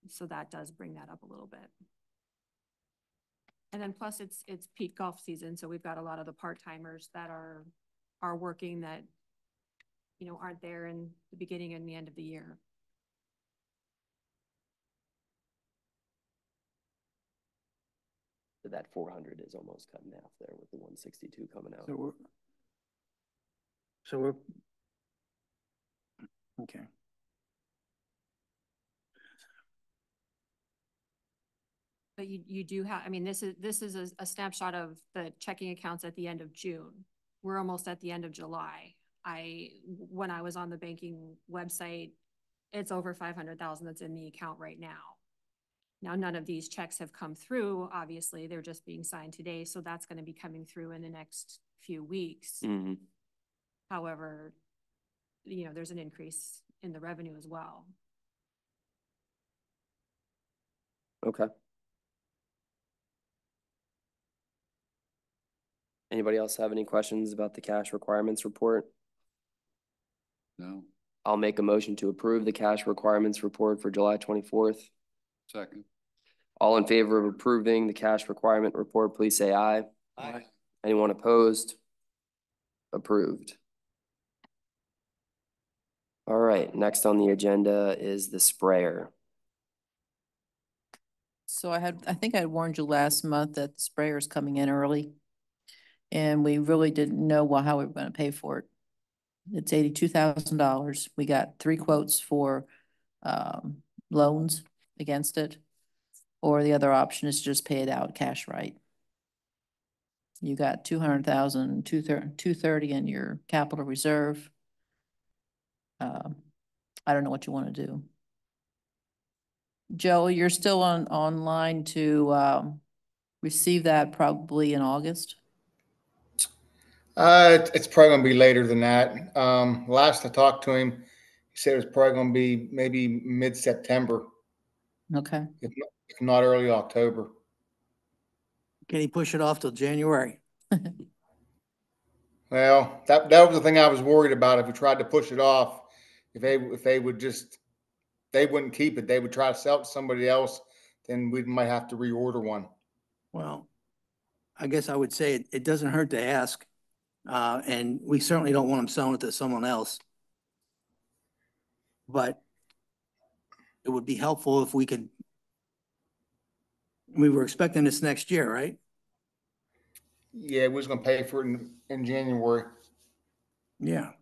So that does bring that up a little bit. And then plus it's peak golf season, so we've got a lot of the part-timers that are working that, you know, aren't there in the beginning and the end of the year. So that 400 is almost cut in half there with the 162 coming out. So we're okay. But you do have, I mean, this is a snapshot of the checking accounts at the end of June. We're almost at the end of July. When I was on the banking website, it's over 500,000 that's in the account right now. Now, none of these checks have come through. Obviously, they're just being signed today. So that's going to be coming through in the next few weeks. Mm-hmm. However, you know, there's an increase in the revenue as well. Okay. Anybody else have any questions about the cash requirements report? No. I'll make a motion to approve the cash requirements report for July 24th. Second. All in favor of approving the cash requirement report, please say aye. Aye. Anyone opposed? Approved. All right, next on the agenda is the sprayer. So I think I warned you last month that the sprayer's coming in early. And we really didn't know how we were gonna pay for it. It's $82,000. We got 3 quotes for loans against it. Or the other option is just pay it out cash right. You got 200,000, 230 in your capital reserve. I don't know what you want to do. Joe, you're still online to receive that probably in August? It's probably gonna be later than that. Last I talked to him, he said it was probably gonna be maybe mid-September, Okay. if not early October. Can he push it off till January? Well, that was the thing I was worried about. If we tried to push it off, if they would just, they wouldn't keep it. They would try to sell it to somebody else. Then we might have to reorder one. Well, I guess I would say it doesn't hurt to ask. And we certainly don't want them selling it to someone else. But it would be helpful if we could. We were expecting this next year, right? Yeah, we was gonna pay for it in January. Yeah,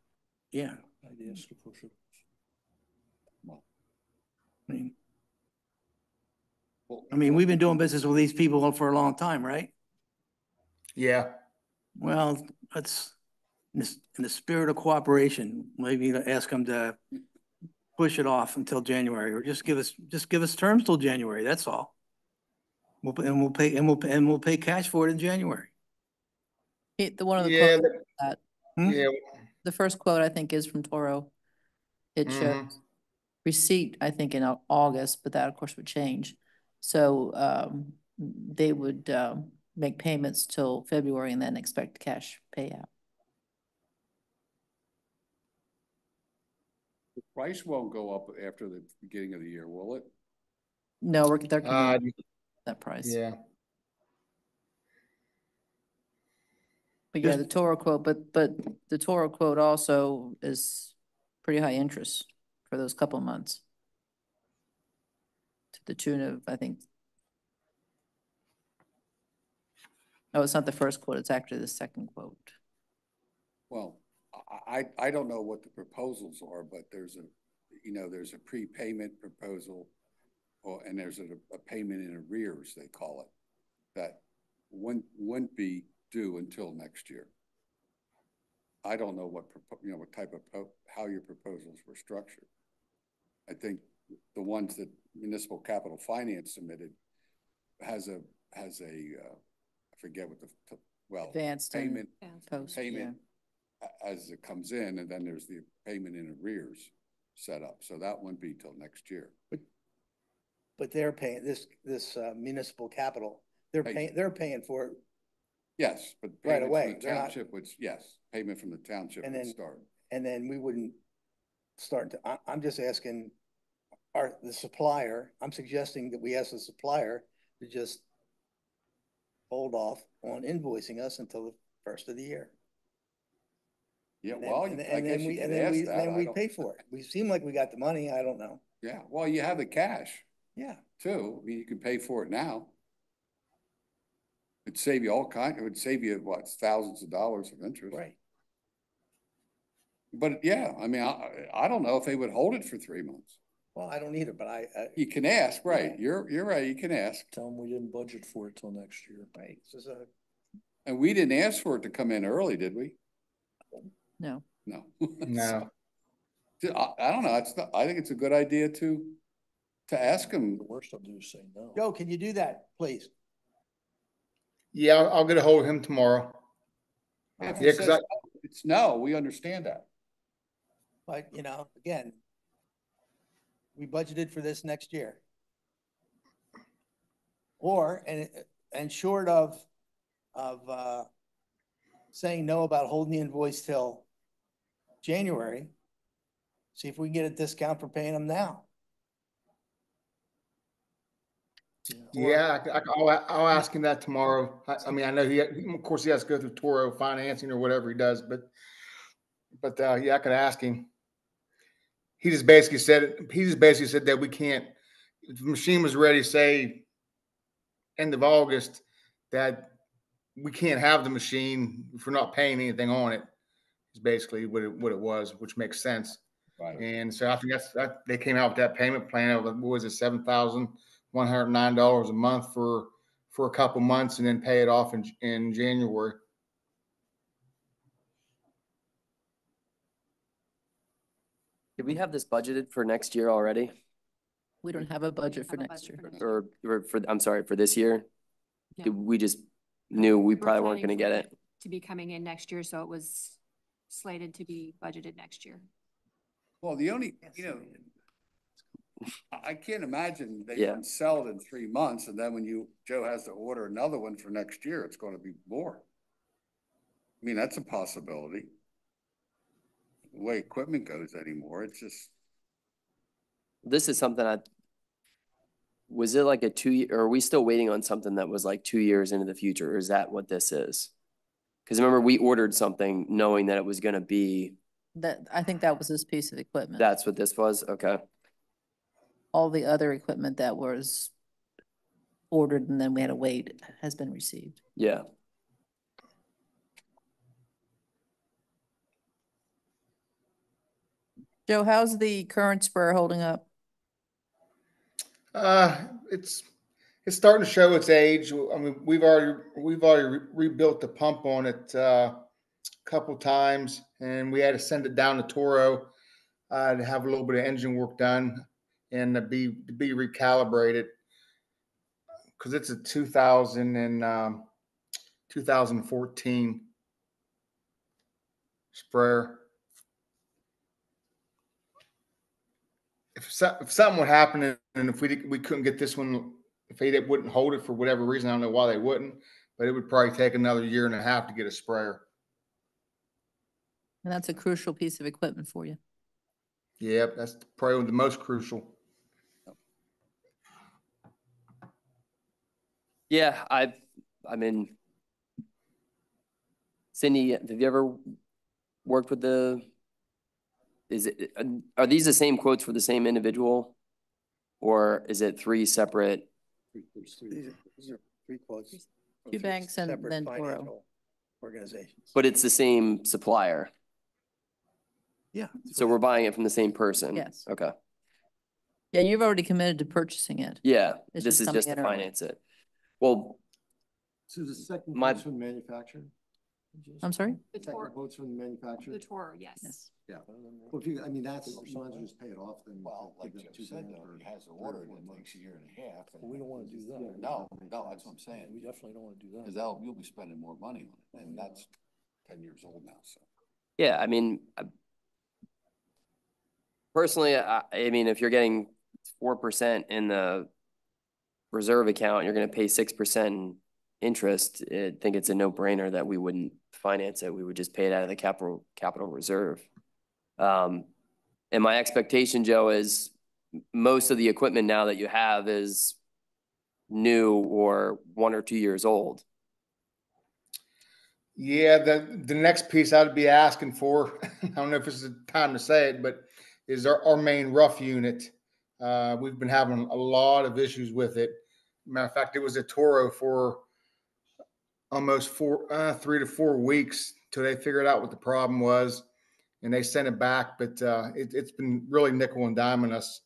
yeah. Ideas to push it. I mean, we've been doing business with these people for a long time, right? Yeah. Well, let's, in the spirit of cooperation, maybe ask them to push it off until January, or just give us terms till January. That's all. We'll pay cash for it in January. The one of the Yeah, quotes, that, yeah. the first quote I think is from Toro. It shows Mhm. receipt, I think, in August, but that of course would change. So, they would, make payments till February and then expect cash payout. The price won't go up after the beginning of the year, will it? No, they're Uh, committed to that price. yeah. But yeah, Just- the Toro quote, but the Toro quote also is pretty high interest for those couple of months. To the tune of, I think. Oh, it's not the first quote, it's actually the second quote. Well, I don't know what the proposals are, but there's a prepayment proposal, and there's a payment in arrears, they call it, that wouldn't be due until next year. I don't know what type of, how your proposals were structured. I think the ones that Municipal Capital Finance submitted has a, I forget what Advanced and payment, post, payment as it comes in, and then there's the payment in arrears set up. So that wouldn't be till next year. But they're paying this municipal capital, they're paying for it. Yes, but Right payment away. from the They're not- township would, yes, payment from the township And would then- start. And then we wouldn't start to, I'm just asking the supplier, I'm suggesting that we ask the supplier to just hold off on invoicing us until the first of the year. Yeah, And then- well, and I then guess we- you could and then ask we- that. Then I we don't- pay for it. We seem like we got the money, I don't know. Yeah, well, you have the cash Yeah. too. I mean, you can pay for it now. It would save you what, thousands of dollars of interest. Right. But yeah, I mean, I don't know if they would hold it for 3 months. Well, I don't either, but You can ask, right? You're right, you can ask. Tell them we didn't budget for it till next year. right, this is And we didn't ask for it to come in early, did we? No. No. No. I don't know, I think it's a good idea to ask them. The worst of them is say no. Joe, can you do that, please? Yeah, I'll get a hold of him tomorrow. If Yeah, he 'cause says it's no, we understand that. But, again, we budgeted for this next year. Or, and short of saying no about holding the invoice till January, see if we can get a discount for paying them now. Yeah, I'll ask him that tomorrow. I mean, I know of course, he has to go through Toro financing or whatever he does, but yeah, I could ask him. He just basically said that we can't, if the machine was ready, say, end of August, that we can't have the machine if we're not paying anything on it. Is basically what it was, which makes sense. Right. And so I think that they came out with that payment plan of, what was it, $7,109 a month for a couple months, and then pay it off in January. Did we have this budgeted for next year already? We don't have a budget for Have a next year. budget for next year. Or I'm sorry, for this year? Yeah. Did we just knew we We're probably weren't planning gonna for get it? To be coming in next year, so it was slated to be budgeted next year. Well, the only, I can't imagine they Yeah. can sell it in 3 months, and then when Joe has to order another one for next year, it's gonna be more. I mean, that's a possibility. The way equipment goes anymore, it's just, This is something was it like a 2 year, or are we still waiting on something that was like 2 years into the future? Or is that what this is? Cause remember, we ordered something knowing that it was gonna be, I think that was this piece of equipment. that's what this was? Okay. All the other equipment that was ordered and then we had to wait has been received. Yeah. Joe, how's the current sprayer holding up? It's starting to show its age. I mean, we've already rebuilt the pump on it a couple times, and we had to send it down to Toro to have a little bit of engine work done and to be recalibrated, because it's a 2014. sprayer. If something would happen and if we couldn't get this one, if they wouldn't hold it for whatever reason, I don't know why they wouldn't, but it would probably take another 1.5 years to get a sprayer. And that's a crucial piece of equipment for you. Yep, that's probably the most crucial. Yeah, I mean, Cindy, have you ever worked with are these the same quotes for the same individual? Or is it 3 separate? These are 3 quotes. from Two 3 banks and separate then Toro. financial Organizations. But it's the same supplier. Yeah. So we're buying it from the same person? Yes. Okay. Yeah, you've already committed to purchasing it. Yeah, It's this just is coming just to in early. finance it. Well, So the second My- quote's from the manufacturer? I'm sorry? The Second Toro, quote's from the manufacturer? the Toro, yes. Yes. Yeah. Well, if you, I mean, that's, you might as well just pay it off then. Well, like give Jim them said, 2 though, grand he for has the 3 or order, 4 and it months. takes 1.5 years. We don't want to do that. No, that's what I'm saying. We definitely don't want to do Because that. you'll be spending more money on it, and that's 10 years old now, so. yeah, I mean, personally, I mean, if you're getting 4% in the reserve account, you're gonna pay 6% interest, I think it's a no-brainer that we wouldn't finance it. We would just pay it out of the capital reserve. And my expectation, Joe, is most of the equipment now that you have is new or 1 or 2 years old. Yeah, the next piece I'd be asking for, I don't know if this is the time to say it, but is our main rough unit. We've been having a lot of issues with it. Matter of fact, it was a Toro for almost 3 to 4 weeks till they figured out what the problem was, and they sent it back. But it's been really nickel and diming us.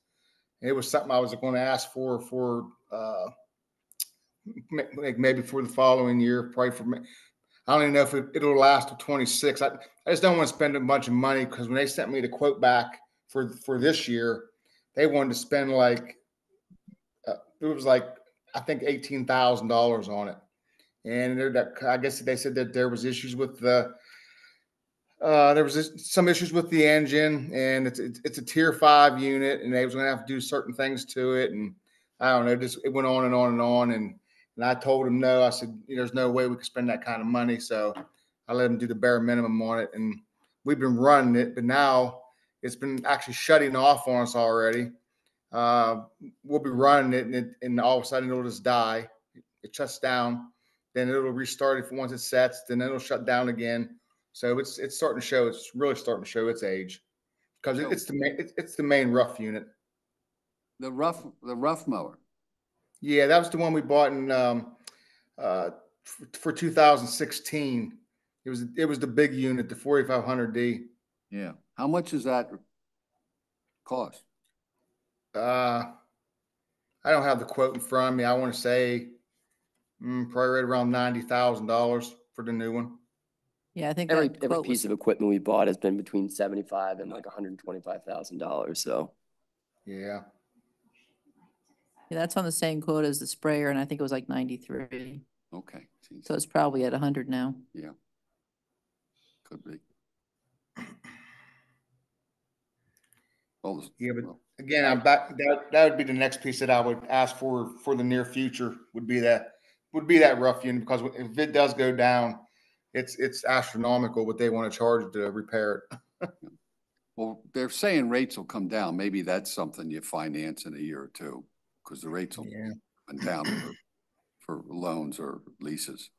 It was something I was going to ask for maybe for the following year, probably for me. I don't even know if it'll last to 26. I just don't want to spend a bunch of money because when they sent me the quote back for this year, they wanted to spend like it was like I think $18,000 on it, and I guess they said that there was issues with some issues with the engine, and it's a tier 5 unit, and they was going to have to do certain things to it, and I don't know, just it went on and on and on, and I told him no. I said, there's no way we could spend that kind of money, so I let him do the bare minimum on it, and we've been running it, but now it's been actually shutting off on us already. We'll be running it, and all of a sudden it'll just die. It shuts down, then it'll restart it once it sets, then it'll shut down again. So it's starting to show. It's really starting to show its age because So- it's the main rough unit. The rough mower. Yeah, that was the one we bought in for 2016. It was the big unit, the 4500D. Yeah. How much does that cost? I don't have the quote in front of me. I want to say probably right around $90,000 for the new one. Yeah, I think Every that quote piece was, of equipment we bought has been between $75,000 and like $125,000, so. Yeah. yeah, that's on the same quote as the sprayer, and I think it was like 93. Okay. Geez. So it's probably at 100 now. Yeah. Could be. Well, Yeah, but again, I'm back. That would be the next piece that I would ask for the near future would be that rough unit, because if it does go down, it's astronomical what they want to charge to repair it. well, they're saying rates will come down. Maybe that's something you finance in a year or two because the rates will come down for loans or leases.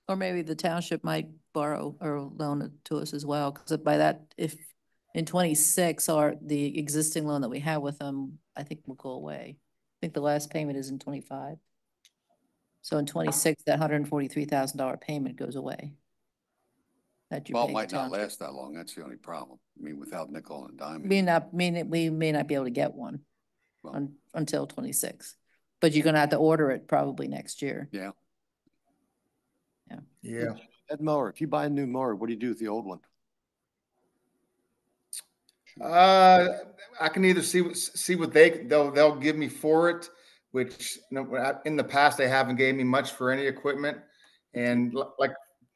Or maybe the township might borrow or loan it to us as well, because by that, if in 26, the existing loan that we have with them, I think will go away. I think the last payment is in 25. So in 26, that $143,000 payment goes away. That you Well, pay it the might not township. last that long. That's the only problem. I mean, without nickel and dime. We may not be able to get one Well, until 26, but you're gonna have to order it probably next year. yeah. Yeah. That mower, if you buy a new mower, what do you do with the old one? I can either see what they'll give me for it, which in the past they haven't gave me much for any equipment, and like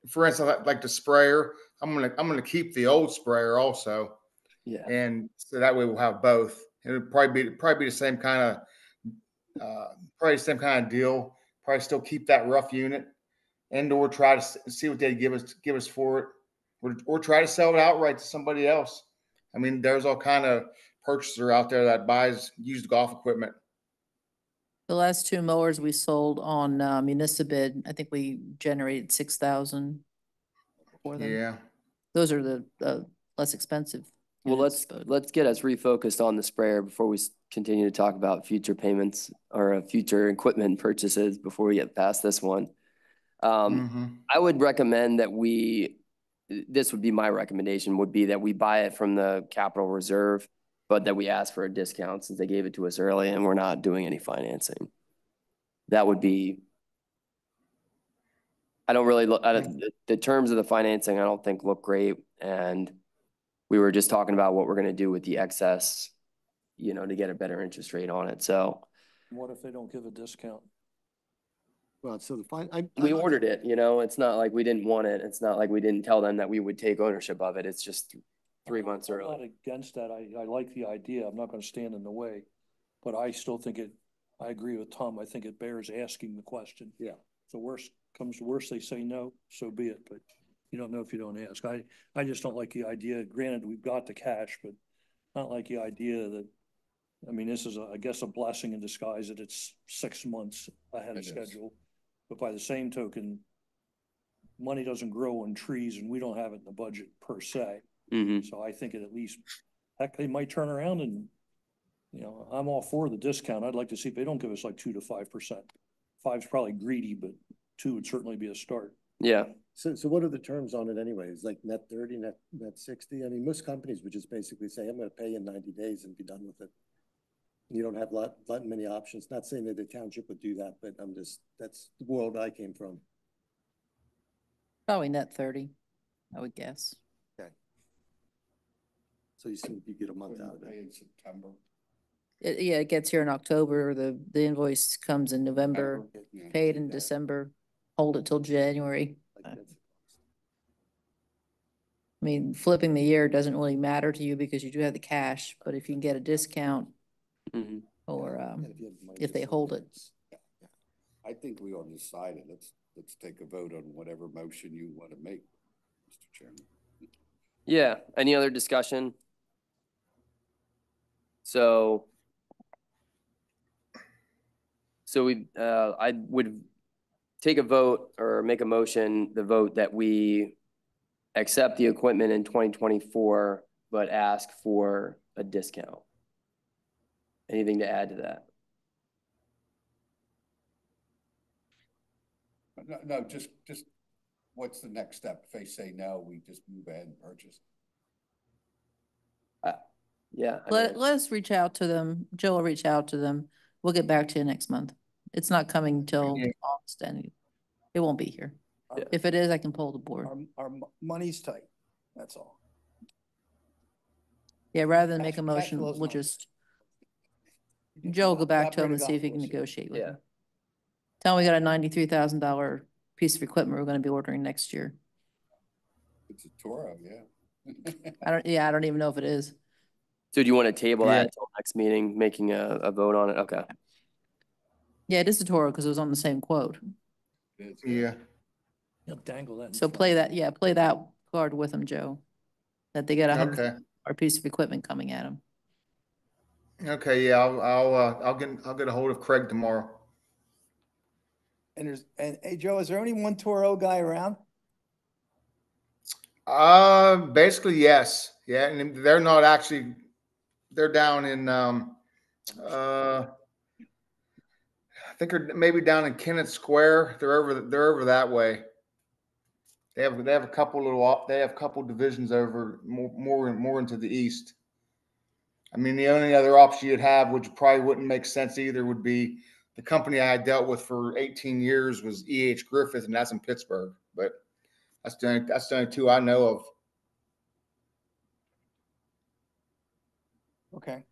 for instance, like the sprayer, I'm gonna keep the old sprayer also. Yeah. And so that way we'll have both. It would probably be the same kind probably the same kind of deal. Probably still keep that rough unit and or try to see what they give us for it, or try to sell it outright to somebody else. I mean, there's all kind of purchaser out there that buys used golf equipment. The last two mowers we sold on municipal, I think we generated 6,000 for them. Yeah. Those are the less expensive. Well, units, but- let's get us refocused on the sprayer before we continue to talk about future payments or future equipment purchases before we get past this one. I would recommend that this would be my recommendation, would be that we buy it from the capital reserve, but that we ask for a discount since they gave it to us early and we're not doing any financing. That would be, I don't really look, the terms of the financing, I don't think look great. And we were just talking about what we're going to do with the excess, to get a better interest rate on it. So What if they don't give a discount? Well, so we ordered it, it's not like we didn't want it. It's not like we didn't tell them that we would take ownership of it. It's just 3 months I'm early. not against that. I like the idea. I'm not going to stand in the way, but I still think I agree with Tom. I think it bears asking the question. Yeah. So worst comes to worst, they say no, so be it. But you don't know if you don't ask. I just don't like the idea. Granted, we've got the cash, but not like the idea that, this is, I guess, a blessing in disguise that it's 6 months ahead of schedule. But by the same token, money doesn't grow on trees and we don't have it in the budget per se. Mm-hmm. So I think at least, heck, they might turn around and, I'm all for the discount. I'd like to see if they don't give us like 2 to 5%. 5's probably greedy, but 2 would certainly be a start. Yeah. So what are the terms on it anyways? Like net 30, net 60? I mean, most companies would just basically say, I'm going to pay you in 90 days and be done with it. You don't have many options. Not saying that the township would do that, but that's the world I came from. Probably net 30, I would guess. Okay. So you get a month out of it. In September. It gets here in October. The invoice comes in November, Yeah, paid see in that. December, hold it till January. Flipping the year doesn't really matter to you because you do have the cash, but if you can get a discount Mm-hmm. or And if you have money if to they sell hold it. Yeah. I think we ought to decide it. Let's take a vote on whatever motion you want to make, Mr. Chairman. Yeah. Any other discussion? So I would take a vote or make a motion, the vote that we accept the equipment in 2024, but ask for a discount. Anything to add to that? No, just what's the next step? If they say no, we just move ahead and purchase. Yeah. let us reach out to them. Joe will reach out to them. We'll get back to you next month. It's not coming till Yeah. August and it won't be here. Yeah. If it is, I can pull the board. Our money's tight, that's all. Yeah, rather than make a Cash motion, flow's we'll not- just, Joe will go back to him Operate and a see if he golf can course. negotiate with Yeah. him. Tell him we got a $93,000 piece of equipment we're gonna be ordering next year. It's a Toro, yeah. I don't even know if it is. So do you want to table Yeah. that until next meeting, making a vote on it? Okay. Yeah, it is a Toro because it was on the same quote. It's, Yeah. You'll dangle that. in So front. play that card with them, Joe. That they got Okay. our piece of equipment coming at them. Okay. Yeah. I'll get a hold of Craig tomorrow. And hey, Joe, is there only one Toro guy around? Basically, yes. Yeah. And they're not actually, they're down in, I think they're maybe down in Kennett Square. They're over that way. They have a couple divisions over more into the east. I mean, the only other option you'd have, which probably wouldn't make sense either, would be the company I dealt with for 18 years was E.H. Griffith, and that's in Pittsburgh. But that's the only two I know of. Okay.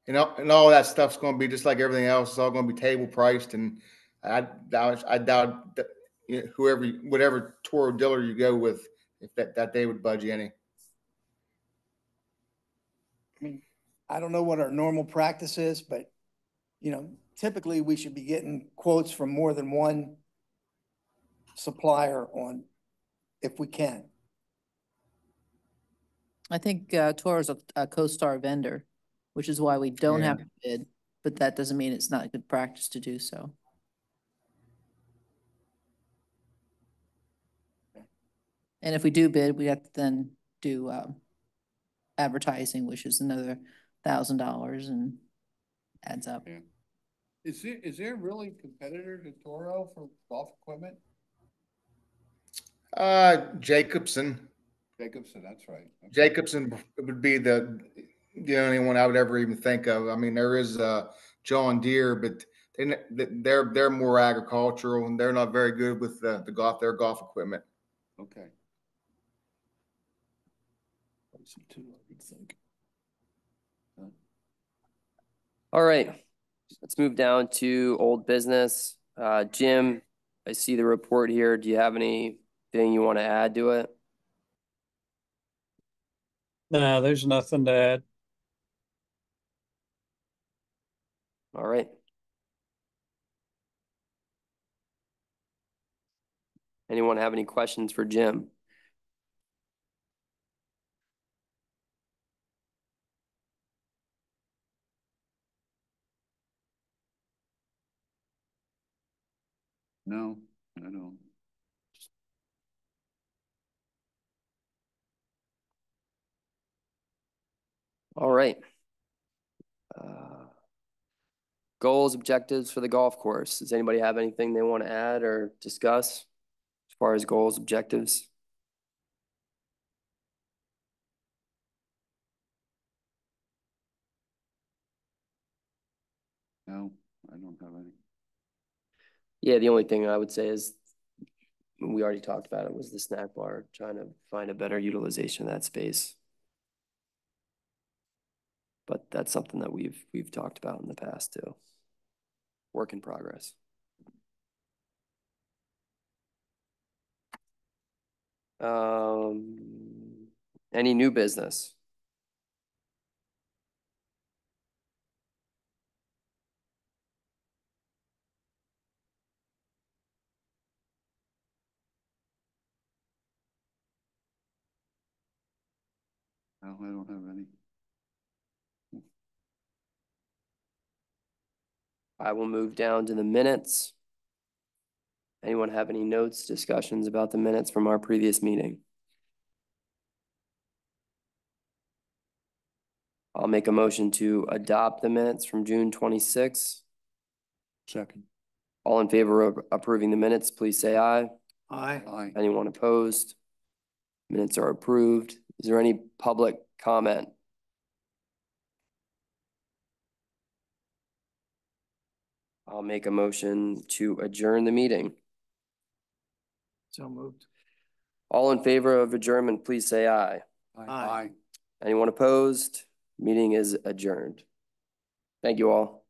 And all that stuff's going to be just like everything else. It's all going to be table priced, and I doubt that, whatever Toro dealer you go with, if that they would budge any. I mean, I don't know what our normal practice is, but, you know, typically we should be getting quotes from more than one supplier on, if we can. I think Toro's a co-star vendor, which is why we don't have Yeah. to bid, but that doesn't mean it's not good practice to do so. And if we do bid, we have to then do advertising, which is another $1,000 and adds up. Yeah. Is there really competitor to Toro for golf equipment? Jacobson. Jacobson, that's right. Okay. Jacobson would be the only one I would ever even think of. I mean, there is John Deere, but they're more agricultural and they're not very good with their golf equipment. Okay. Too, I would think. All right, let's move down to old business. Jim, I see the report here. Do you have anything you want to add to it? Nah, there's nothing to add. All right. Anyone have any questions for Jim? No, I don't. All right. Goals, objectives for the golf course. Does anybody have anything they want to add or discuss as far as goals, objectives? No, I don't have any. Yeah, the only thing I would say is we already talked about it was the snack bar, trying to find a better utilization of that space. But that's something that we've talked about in the past too. Work in progress. Any new business? No, I don't have any. I will move down to the minutes. Anyone have any notes, discussions about the minutes from our previous meeting? I'll make a motion to adopt the minutes from June 26th. Second. All in favor of approving the minutes, please say aye. Aye. Aye. Anyone opposed? Minutes are approved. Is there any public comment? I'll make a motion to adjourn the meeting. So moved. All in favor of adjournment, please say aye. Aye. Anyone opposed? Meeting is adjourned. Thank you all.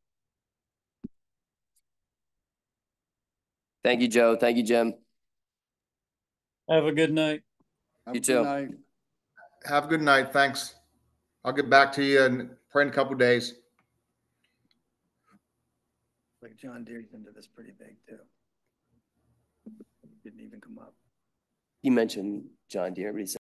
Thank you, Joe. Thank you, Jim. Have a good night. Have You a good too. night. Have a good night. Thanks. I'll get back to you in probably in a couple days. Like John Deere's into this pretty big too. Didn't even come up. He mentioned John Deere, but he said